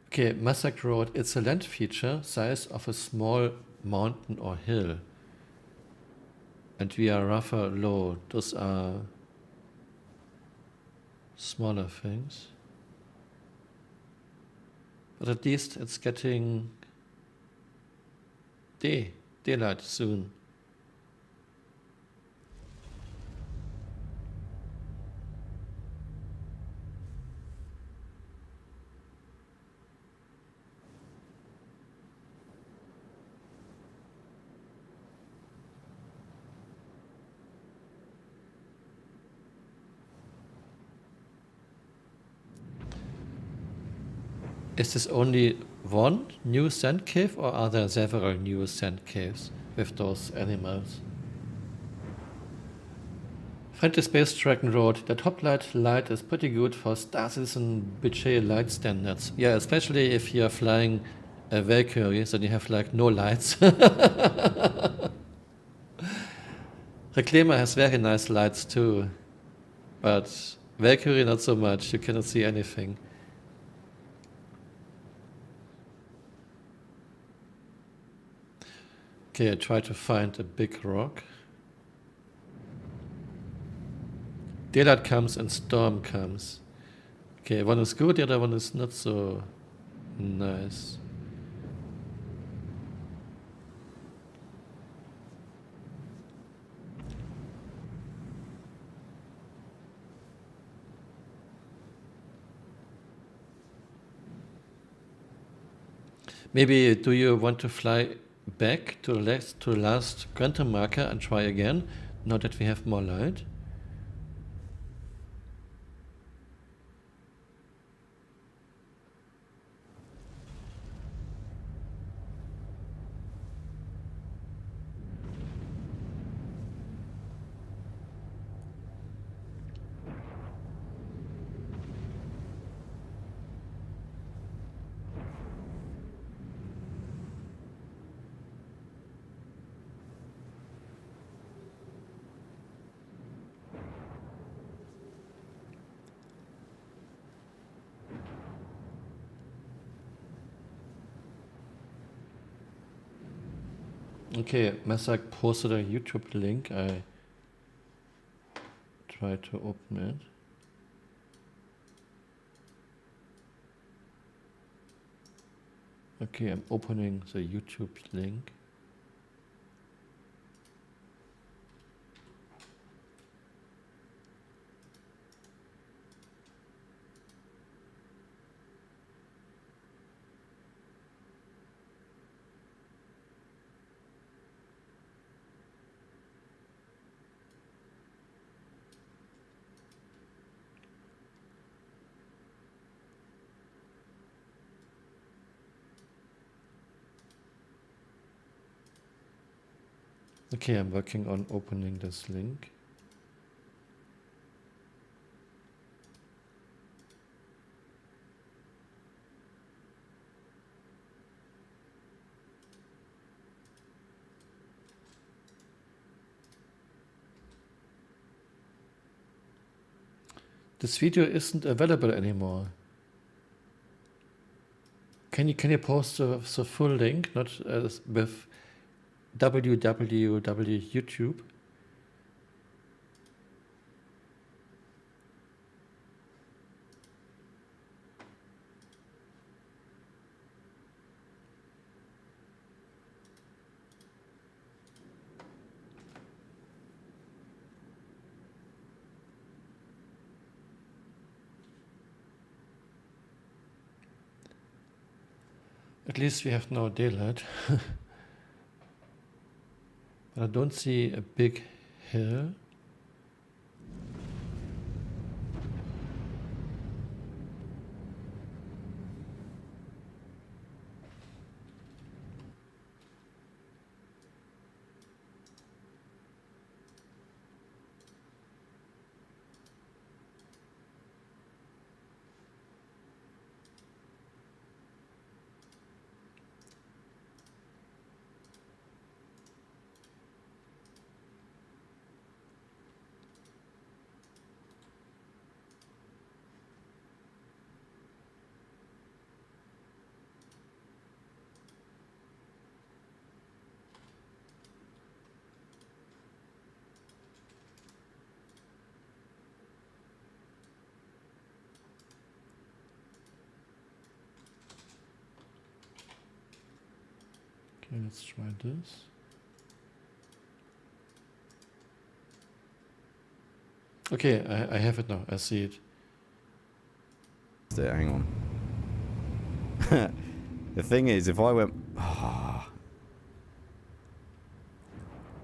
Okay, Masak Road, it's a land feature size of a small mountain or hill. And we are rougher low. Those are smaller things. But at least it's getting daylight soon. Is this only one new sand cave or are there several new sand caves with those animals? Friendly Space Dragon Road, the top light is pretty good for Star Citizen budget light standards. Yeah, especially if you're flying a Valkyrie, then you have like no lights. Reclaimer has very nice lights too, but Valkyrie not so much, you cannot see anything. Okay, I try to find a big rock. Daylight comes and storm comes. Okay, one is good, the other one is not so nice. Maybe do you want to fly back to the last quantum marker and try again, now that we have more light? Okay, Messak posted a YouTube link. I try to open it. Okay, I'm opening the YouTube link. Okay, I'm working on opening this link. This video isn't available anymore. Can you post the full link, not with www YouTube? At least we have no daylight. But I don't see a big hill. Okay, let's try this. Okay, I have it now. I see it. Hang on. The thing is, if I went... I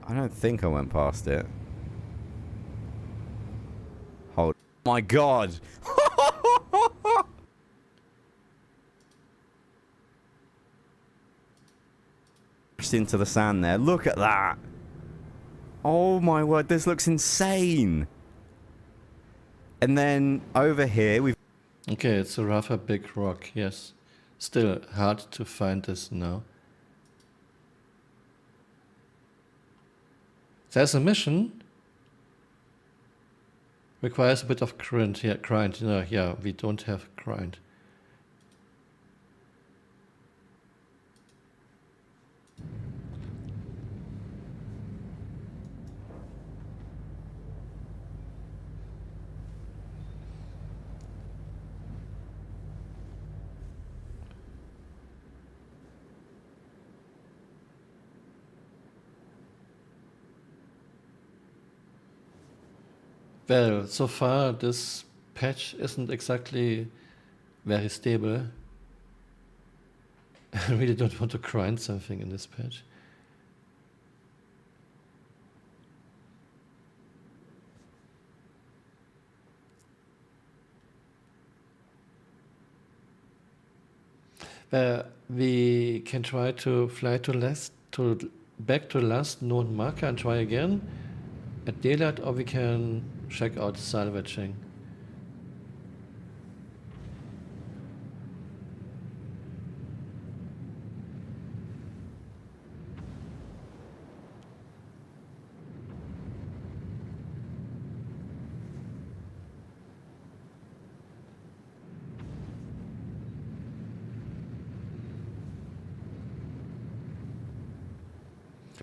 don't think I went past it. Hold... My God! Into the sand there. Look at that! Oh my word, this looks insane! And then over here we've... Okay, it's a rather big rock, yes. Still hard to find this now. There's a mission. Requires a bit of grind. Yeah, grind. No, yeah, we don't have grind. Well, so far this patch isn't exactly very stable. I really don't want to grind something in this patch. We can try to fly back to the last known marker and try again at daylight, or we can check out salvaging.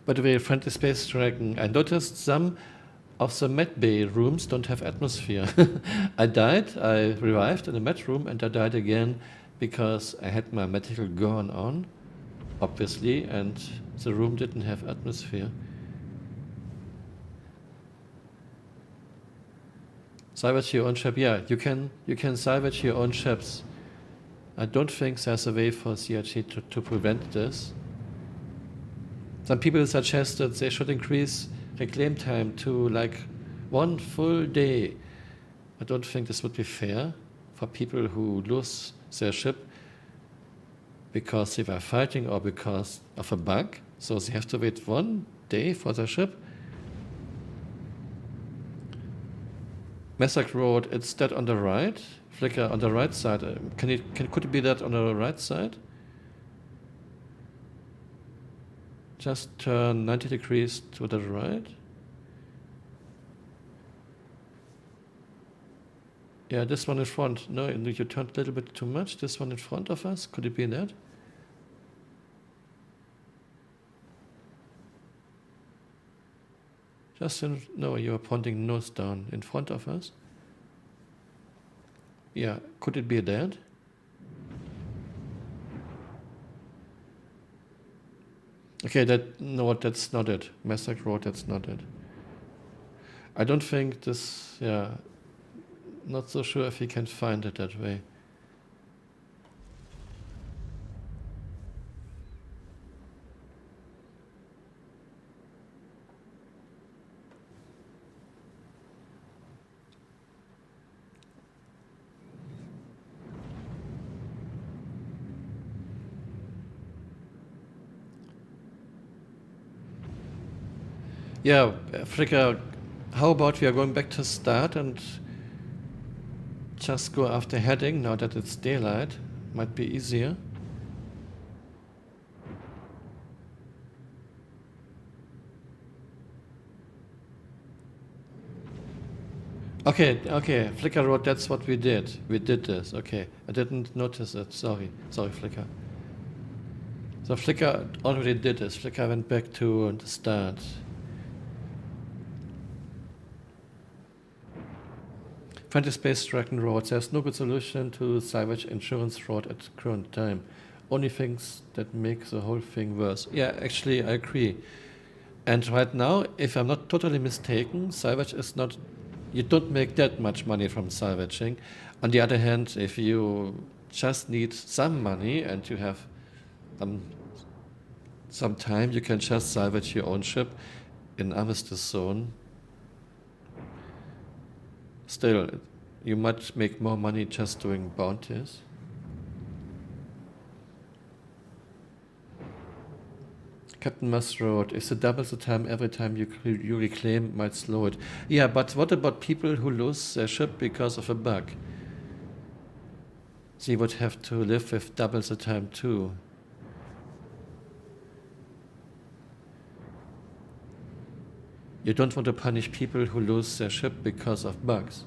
By the way, Friendly Space Dragon, I noticed some of the med bay rooms don't have atmosphere. I died, I revived in the med room, and I died again because I had my medical gun on, obviously, and the room didn't have atmosphere. Salvage your own ship. Yeah, you can salvage your own ships. I don't think there's a way for CRG to prevent this. Some people suggest that they should increase reclaim time to like 1 full day. I don't think this would be fair for people who lose their ship because they were fighting or because of a bug. So they have to wait 1 day for their ship. Massacre Road, it's that on the right. Flicker on the right side. Could it be that on the right side? Just turn 90 degrees to the right. Yeah, this one in front. No, you turned a little bit too much. This one in front of us. Could it be that? No, you are pointing nose down in front of us. Yeah, could it be that? Okay, no, that's not it. Massacre Road, that's not it. I don't think this, yeah, not so sure if you can find it that way. Yeah, Fricka, how about we are going back to start and just go after heading now that it's daylight? Might be easier. Okay, Flicker Road, that's what we did. We did this, okay. I didn't notice it, sorry, Flicker. So Flicker already did this. Flicker went back to the start. Friendly Space Dragon Road, there's no good solution to Salvage Insurance Road at current time. Only things that make the whole thing worse. Yeah, actually, I agree. And right now, if I'm not totally mistaken, Salvage is not... You don't make that much money from salvaging. On the other hand, if you just need some money and you have some time, you can just salvage your own ship in Armistice Zone. Still, you might make more money just doing bounties. Captain Musk Road, if it doubles the time every time you reclaim, might slow it. Yeah, but what about people who lose their ship because of a bug? They would have to live with double the time too. You don't want to punish people who lose their ship because of bugs.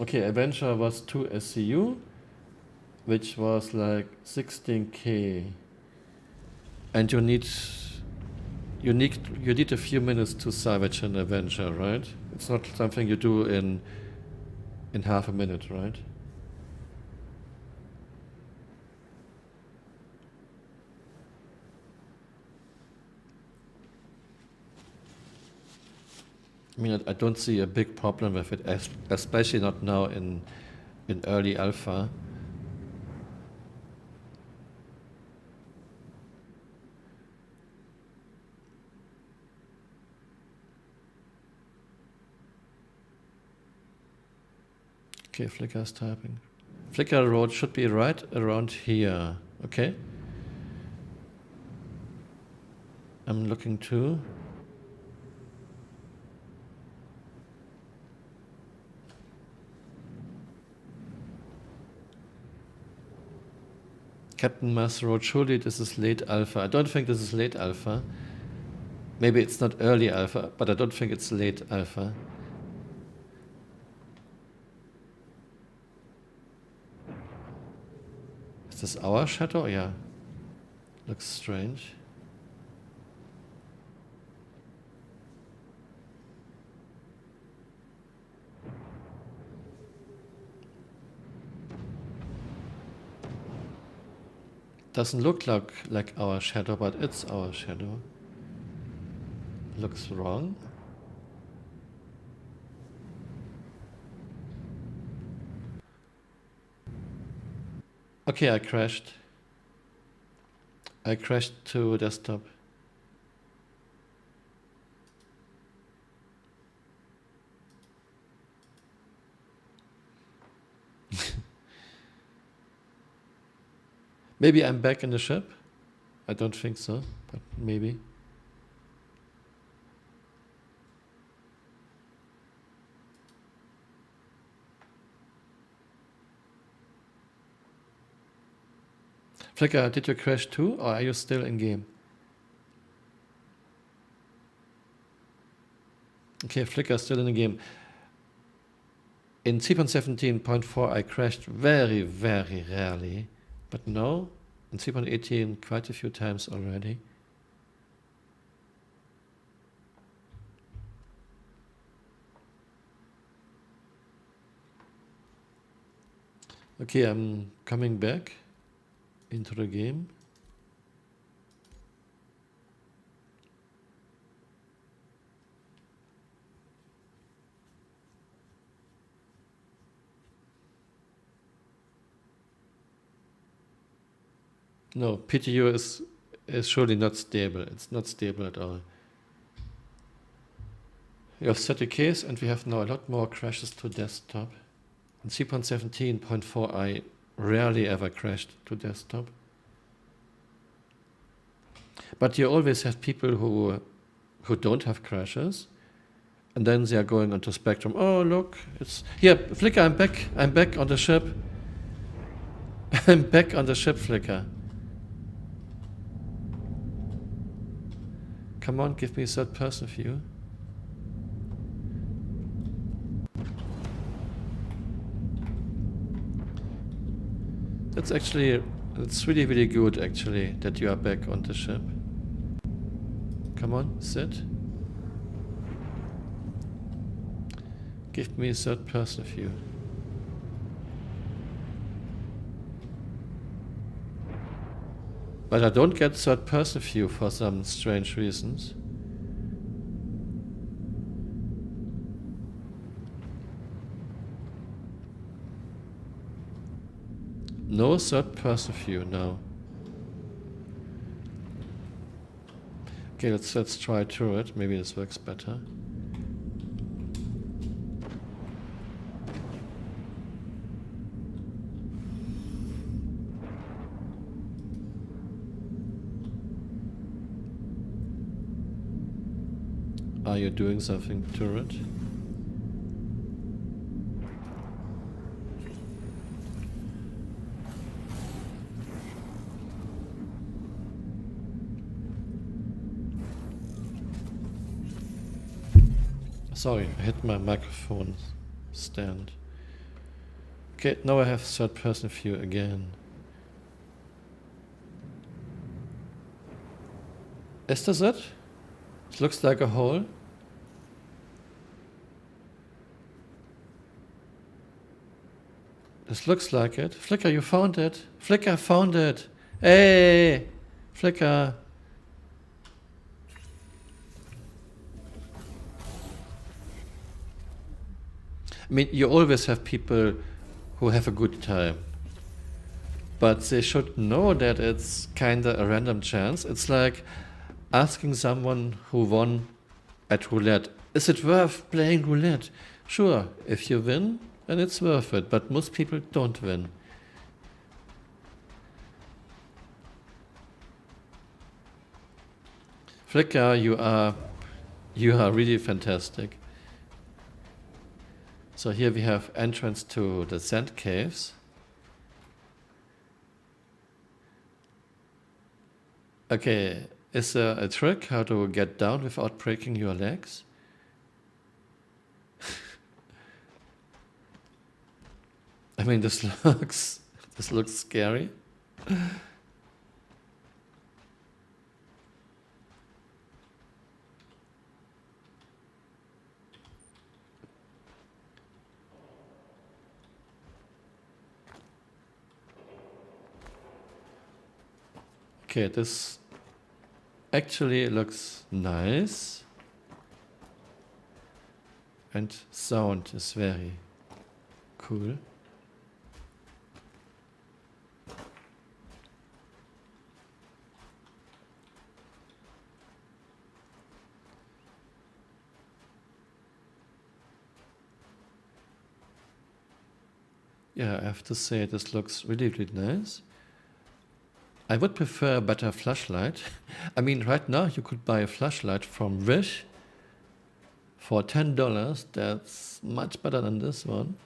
Okay, Adventure was 2 SCU, which was like 16k, and you need a few minutes to salvage an Adventure, right? It's not something you do in half a minute, right? I mean, I don't see a big problem with it, especially not now in early alpha. Okay, Flicker's typing. Flicker Road should be right around here, okay? I'm looking too. Captain Mars Road, surely this is late alpha. I don't think this is late alpha. Maybe it's not early alpha, but I don't think it's late alpha. Is this our shadow? Yeah. Looks strange. Doesn't look like our shadow, but it's our shadow. Looks wrong. Okay, I crashed. I crashed to desktop. Maybe I'm back in the ship? I don't think so, but maybe. Flicker, did you crash too, or are you still in game? Okay, Flicker is still in the game. In 3.17.4 I crashed very, very rarely, but no, in 3.18 quite a few times already. Okay, I'm coming back into the game. No, PTU is surely not stable. It's not stable at all. We have 30 Ks and we have now a lot more crashes to desktop. In 3.17.4 I rarely ever crashed to desktop. But you always have people who don't have crashes, and then they are going onto Spectrum. Oh look, it's here, Flicker, I'm back. I'm back on the ship. I'm back on the ship, Flicker. Come on, give me a third person view. It's really, really good actually that you are back on the ship. Come on, sit. Give me a third person view. But I don't get third person view for some strange reasons. No third person view now. Okay, let's try turret. Maybe this works better. Are you doing something, turret? Sorry, I hit my microphone stand. Okay, now I have third person view again. Is this it? It looks like a hole. This looks like it. Flicker, you found it. Flicker found it. Hey! Flicker. I mean, you always have people who have a good time. But they should know that it's kinda a random chance. It's like asking someone who won at roulette, is it worth playing roulette? Sure, if you win, then it's worth it, but most people don't win. Flicker, you are really fantastic. So here we have entrance to the sand caves. Okay, Is there a trick how to get down without breaking your legs? I mean, this looks scary. Okay, this actually looks nice. And sound is very cool. Yeah, I have to say this looks really, really nice. I would prefer a better flashlight. I mean, right now you could buy a flashlight from Wish for $10. That's much better than this one.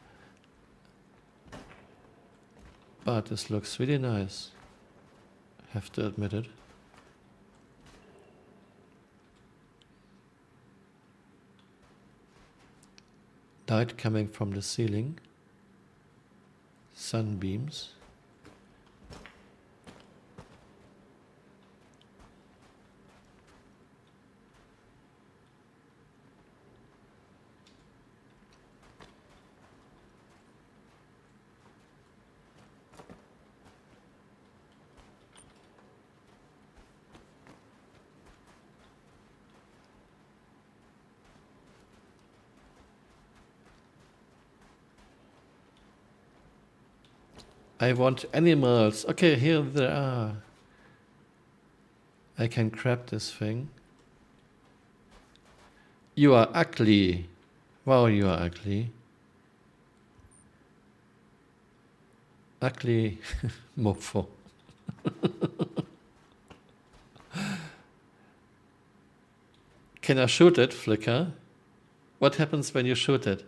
But this looks really nice. I have to admit it. Light coming from the ceiling. Sunbeams. I want animals. Okay, here they are. I can grab this thing. You are ugly. Wow, you are ugly. Ugly mofo. Can I shoot it, Flicker? What happens when you shoot it?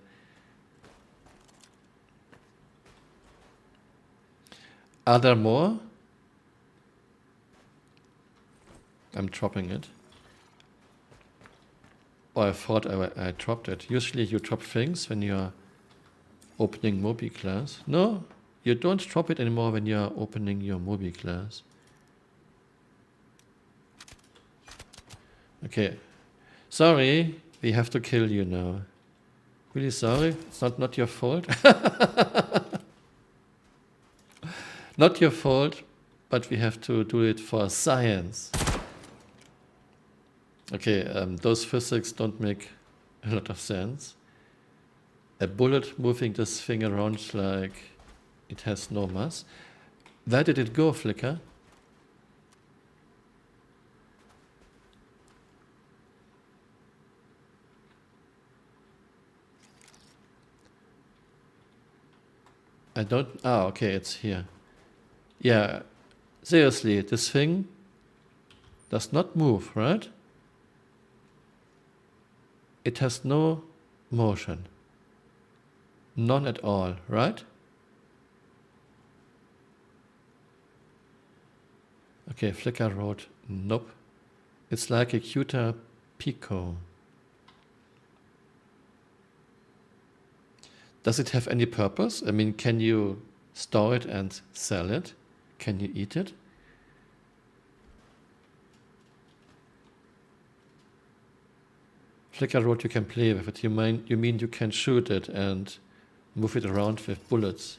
Are there more? I'm dropping it. Oh, I thought I dropped it. Usually you drop things when you're opening Moby class. No, you don't drop it anymore when you're opening your Moby class. Okay. Sorry, we have to kill you now. Really sorry? It's not your fault. Not your fault, but we have to do it for science. Okay, those physics don't make a lot of sense. A bullet moving this thing around like it has no mass. Where did it go, Flicker? I don't... Ah, okay, it's here. Yeah, seriously, this thing does not move, right? It has no motion. None at all, right? Okay, Flicker wrote, nope. It's like a cuter Pico. Does it have any purpose? I mean, can you store it and sell it? Can you eat it? Flicker wrote you can play with it. You mean you can shoot it and move it around with bullets?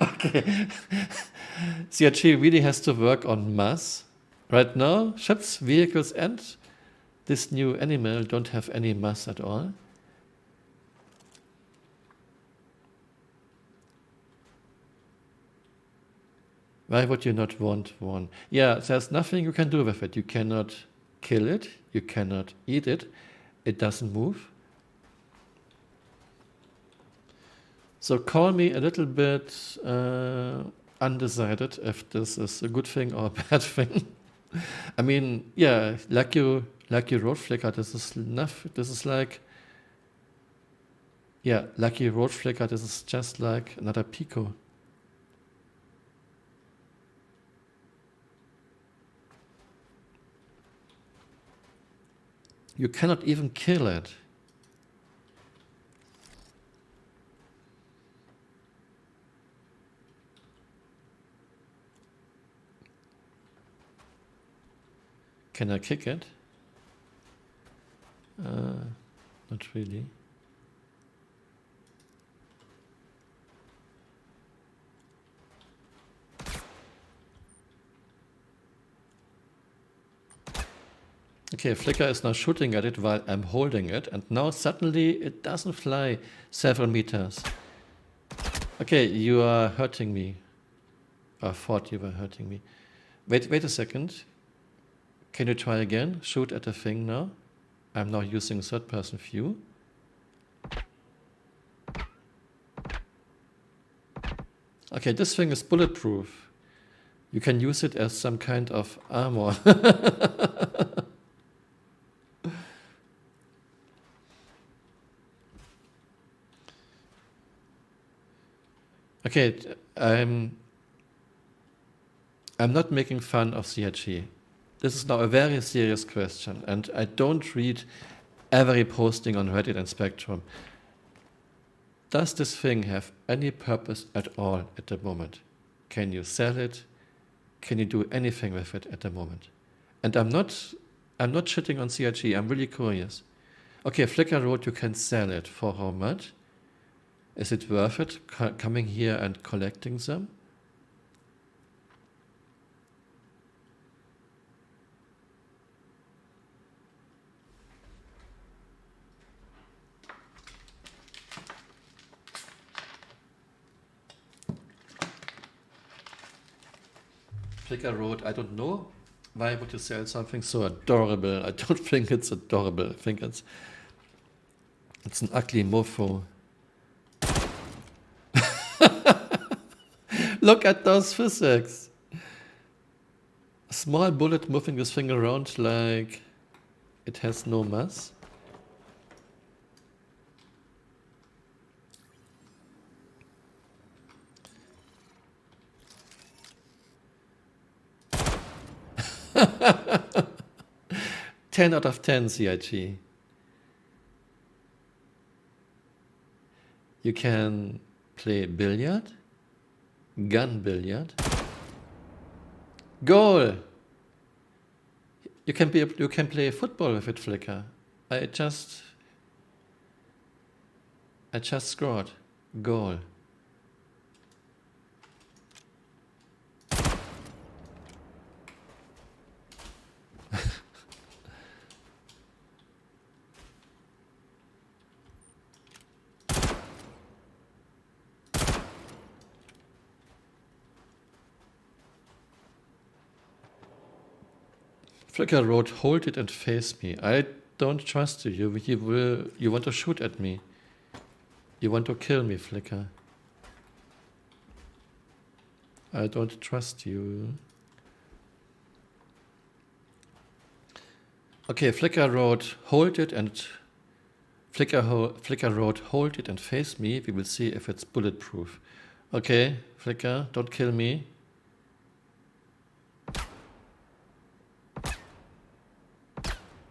Okay. CRG really has to work on mass. Right now, ships, vehicles, and this new animal don't have any mass at all. Why would you not want one? Yeah, there's nothing you can do with it. You cannot kill it. You cannot eat it. It doesn't move. So call me a little bit undecided if this is a good thing or a bad thing. I mean, yeah, like you wrote, Flicker, this is enough. This is like Yeah, lucky road flicker, this is just like another Pico. You cannot even kill it. Can I kick it? Not really. Okay, Flicker is now shooting at it while I'm holding it, and now suddenly it doesn't fly several meters. Okay, you are hurting me. I thought you were hurting me. Wait a second. Can you try again? Shoot at the thing now. I'm now using third-person view. Okay, this thing is bulletproof. You can use it as some kind of armor. Okay, I'm not making fun of CRG. This is now a very serious question, and I don't read every posting on Reddit and Spectrum. Does this thing have any purpose at all at the moment? Can you sell it? Can you do anything with it at the moment? And I'm not shitting on CRG, I'm really curious. Okay, Flickr wrote you can sell it. For how much? Is it worth it coming here and collecting them? Flickr wrote, I don't know. Why would you sell something so adorable? I don't think it's adorable. I think it's an ugly mofo. Look at those physics. A small bullet moving this thing around like it has no mass. Ten out of 10 CIG. You can play billiard, gun billiard, goal. You can play football with it, Flickr. I just scored goal. Flickr wrote, hold it and face me. I don't trust you. You want to shoot at me. You want to kill me, Flickr. I don't trust you. Okay, Flickr wrote, hold it and Flickr wrote, hold it and face me. We will see if it's bulletproof. Okay, Flickr, don't kill me.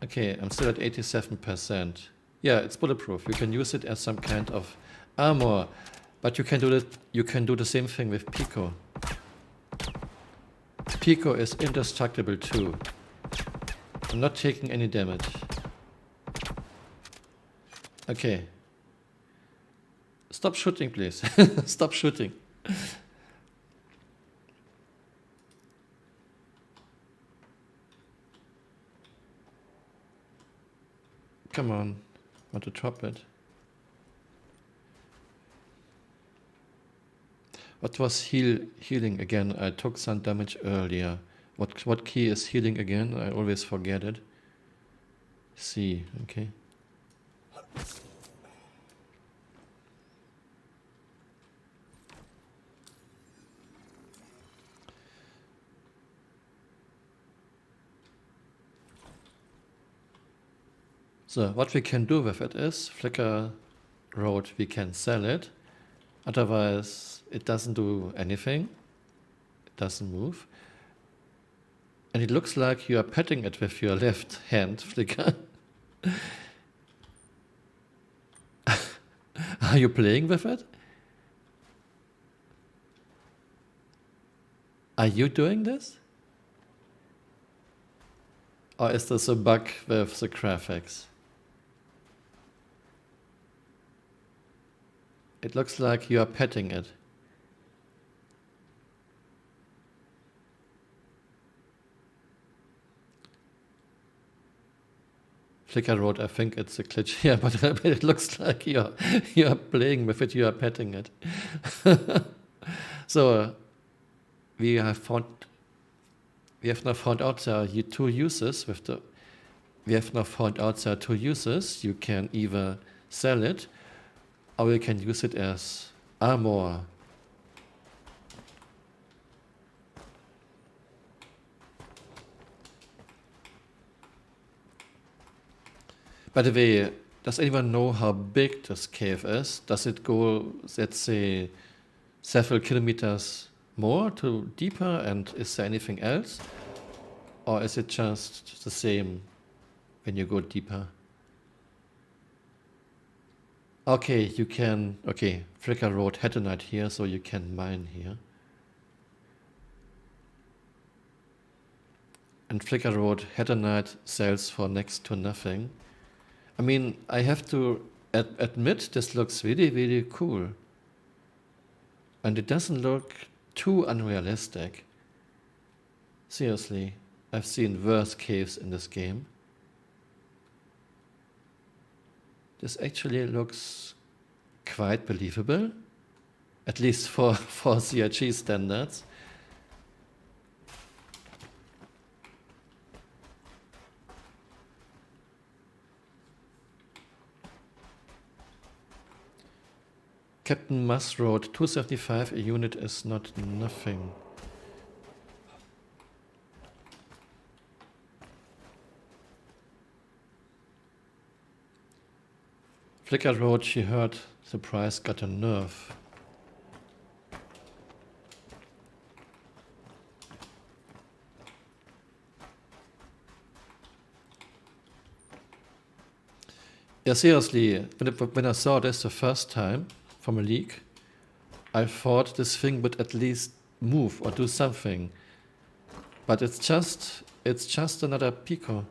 Okay, I'm still at 87%. Yeah, it's bulletproof. You can use it as some kind of armor, but you can do the same thing with Pico. Pico is indestructible too. I'm not taking any damage. Okay. Stop shooting, please. Stop shooting. Come on, want to drop it? What was healing again? I took some damage earlier. What key is healing again? I always forget it. C, okay. So what we can do with it is, Flickr wrote we can sell it. Otherwise, it doesn't do anything. It doesn't move. And it looks like you are petting it with your left hand, Flicker. Are you playing with it? Are you doing this? Or is this a bug with the graphics? It looks like you are petting it. Flicker wrote, I think it's a glitch here, but it looks like you are playing with it, you are petting it. So we have now found out there are two uses with the. We have now found out there are two uses. You can either sell it, or you can use it as armor. By the way, does anyone know how big this cave is? Does it go, let's say, several kilometers more to deeper, and is there anything else? Or is it just the same when you go deeper? Okay, you can, okay, Flicker wrote Hetonite here, so you can mine here. And Flicker wrote Hetonite sells for next to nothing. I mean, I have to admit this looks really, really cool. And it doesn't look too unrealistic. Seriously, I've seen worse caves in this game. This actually looks quite believable, at least for CRG standards. Captain Muss wrote 275 a unit is not nothing. Flicker wrote she heard the price got a nerf. Yeah, seriously, when I saw this the first time from a leak, I thought this thing would at least move or do something. But it's just another Pico.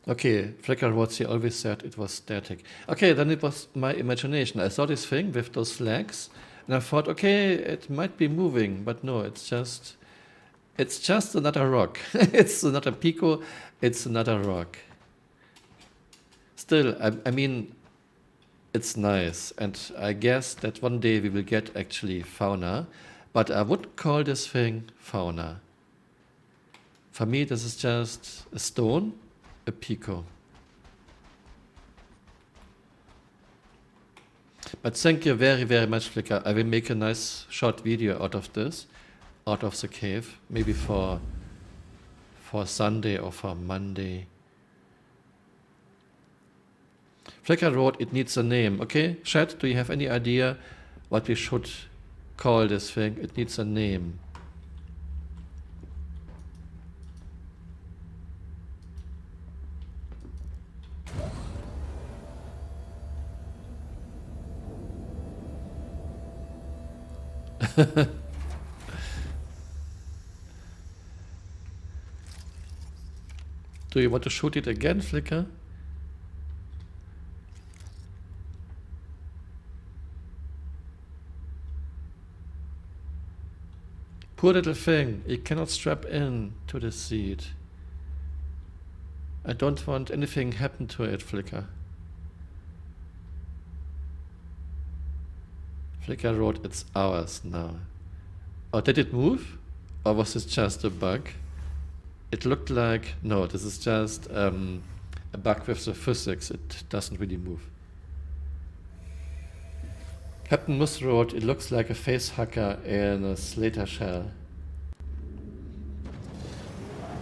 Okay, Flicker wrote she always said it was static. Okay, then it was my imagination. I saw this thing with those flags, and I thought, okay, it might be moving, but no, it's just another rock. It's another Pico, it's another rock. Still, I mean, it's nice, and I guess that one day we will get actually fauna, but I would call this thing fauna. For me, this is just a stone, a Pico. But thank you very, very much, Flicker. I will make a nice short video out of this, out of the cave, maybe for Sunday or for Monday. Flicker wrote it needs a name. Okay, chat, do you have any idea what we should call this thing? It needs a name. Do you want to shoot it again, Flicker? Poor little thing, it cannot strap in to the seat. I don't want anything happen to it, Flicker. Flicker wrote it's ours now. Oh, did it move? Or was this just a bug? It looked like, no, this is just a bug with the physics. It doesn't really move. Captain Mus wrote, it looks like a face hacker in a Slater shell.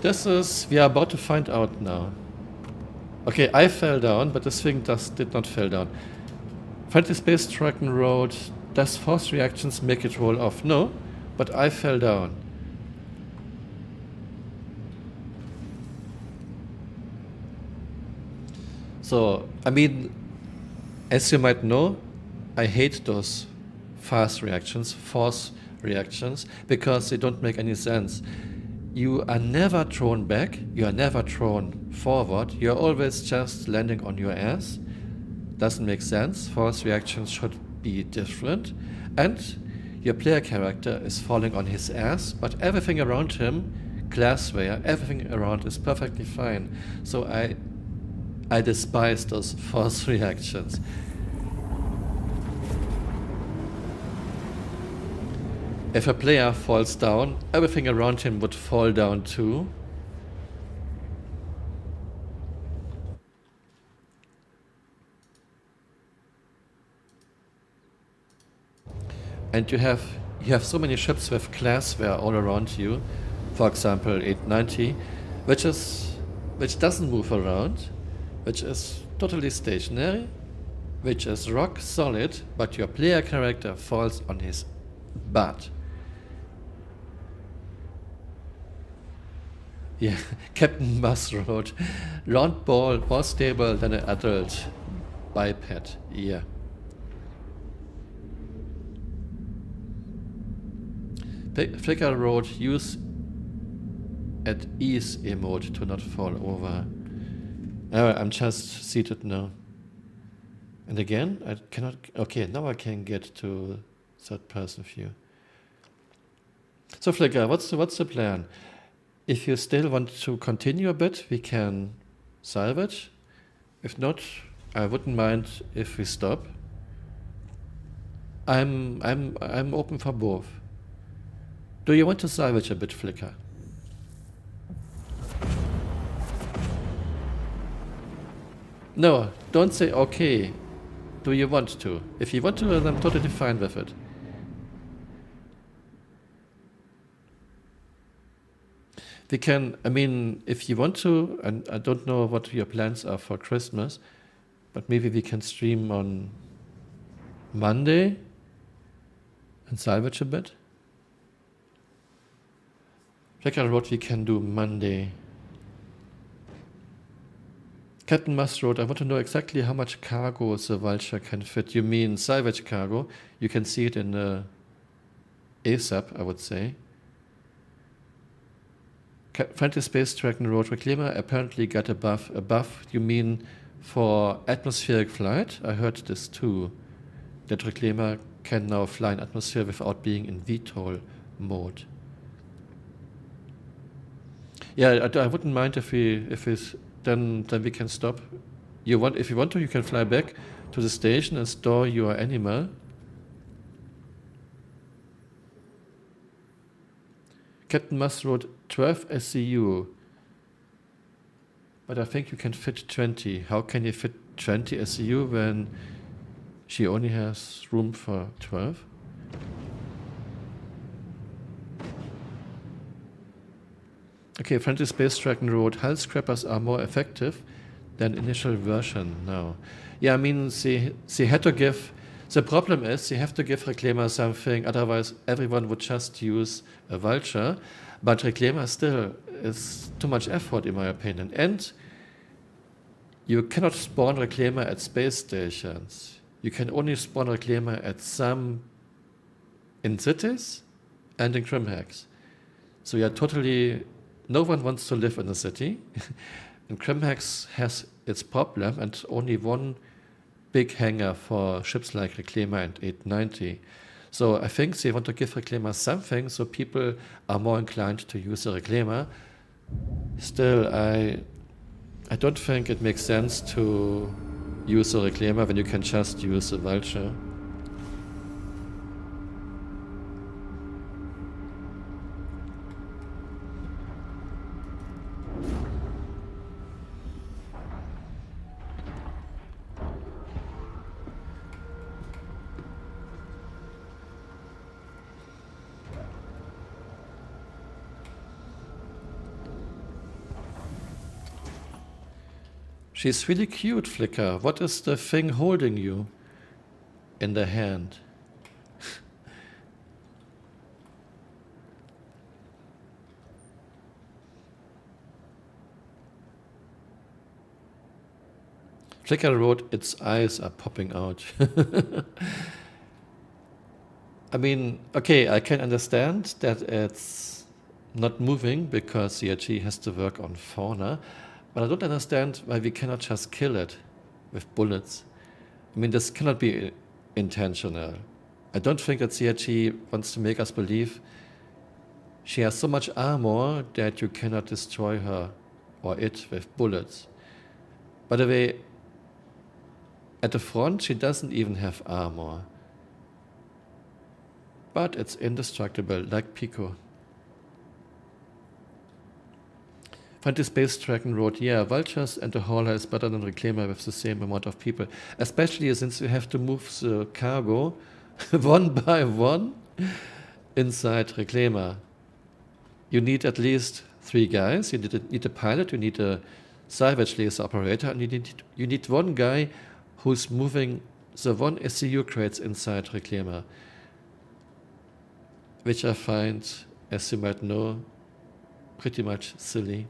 This is, we are about to find out now. Okay, I fell down, but this thing did not fall down. Friendly Space Dragon wrote, does force reactions make it roll off? No, but I fell down. So, I mean, as you might know, I hate those fast reactions, force reactions, because they don't make any sense. You are never thrown back, you are never thrown forward, you are always just landing on your ass. Doesn't make sense. Force reactions should be different. And your player character is falling on his ass, but everything around him, glassware, everything around is perfectly fine. So I despise those force reactions. If a player falls down, everything around him would fall down too. And you have so many ships with glassware all around you. For example, 890, which doesn't move around, which is totally stationary, which is rock solid, but your player character falls on his butt. Yeah, Captain Muss wrote, round ball more stable than an adult biped. Yeah. Flicker wrote, use at ease emote to not fall over. Oh, I'm just seated now. And again, I cannot. Okay, now I can get to third person view. So Flicker, what's the plan? If you still want to continue a bit, we can salvage. If not, I wouldn't mind if we stop. I'm open for both. Do you want to salvage a bit, Flicker? No, don't say okay. Do you want to? If you want to, then I'm totally fine with it. We can, I mean, if you want to, and I don't know what your plans are for Christmas, but maybe we can stream on Monday and salvage a bit. Flicker wrote we can do Monday. Captain Must wrote, I want to know exactly how much cargo the Vulture can fit. You mean salvage cargo? You can see it in the ASAP, I would say. Friendly Space Dragon wrote, Reclaimer apparently got a buff. A buff, you mean for atmospheric flight? I heard this too. That Reclaimer can now fly in atmosphere without being in VTOL mode. Yeah, I wouldn't mind if then we can stop. If you want to, you can fly back to the station and store your animal. Captain Musk wrote 12 SCU, but I think you can fit 20. How can you fit 20 SCU when she only has room for 12? Okay, Friendly Space Dragon wrote, hull scrappers are more effective than initial version now. Yeah, I mean, they had to give, the problem is they have to give Reclaimer something, otherwise everyone would just use a Vulture, but Reclaimer still is too much effort in my opinion. And you cannot spawn Reclaimer at space stations. You can only spawn Reclaimer at some in cities and in Crimhex. So you're totally, no one wants to live in a city. And Crimhex has its problem and only one big hangar for ships like Reclaimer and 890. So I think they want to give Reclaimer something so people are more inclined to use the Reclaimer. Still, I don't think it makes sense to use the Reclaimer when you can just use the Vulture. She's really cute, Flicker. What is the thing holding you in the hand? Flicker wrote, its eyes are popping out. I mean, okay, I can understand that it's not moving because CRG has to work on fauna, but I don't understand why we cannot just kill it with bullets. I mean, this cannot be intentional. I don't think that CRG wants to make us believe she has so much armor that you cannot destroy her or it with bullets. By the way, at the front, she doesn't even have armor. But it's indestructible, like Pico. Fantasy Space Dragon wrote, yeah, Vultures and the Hauler is better than Reclaimer with the same amount of people. Especially since you have to move the cargo one by one inside Reclaimer. You need at least 3 guys. You need a pilot, you need a salvage laser operator, and you need one guy who's moving the 1 SCU crates inside Reclaimer, which I find, as you might know, pretty much silly.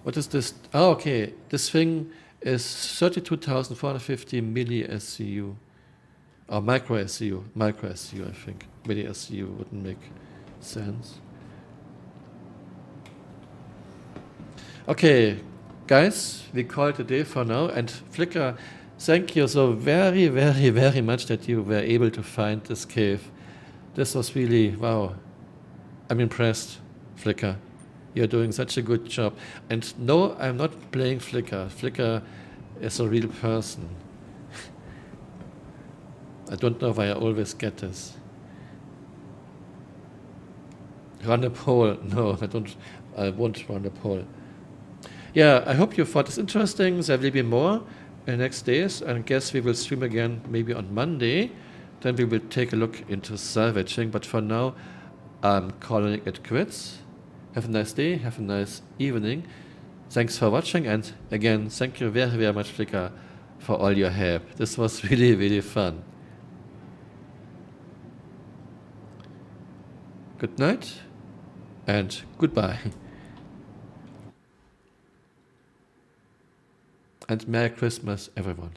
What is this? Oh, okay. This thing is 32,450 milli SCU. Or micro SCU. Micro SCU, I think. Milli SCU wouldn't make sense. Okay, guys, we call it a day for now. And Flicker, thank you so very, very, very much that you were able to find this cave. This was really, wow. I'm impressed, Flicker. You're doing such a good job. And no, I'm not playing Flicker. Flicker is a real person. I don't know why I always get this. Run a poll. No, I won't run a poll. Yeah, I hope you found this interesting. There will be more in the next days. And I guess we will stream again maybe on Monday. Then we will take a look into salvaging. But for now, I'm calling it quits. Have a nice day. Have a nice evening. Thanks for watching. And again, thank you very, very much, Flicker, for all your help. This was really, really fun. Good night and goodbye. And Merry Christmas, everyone.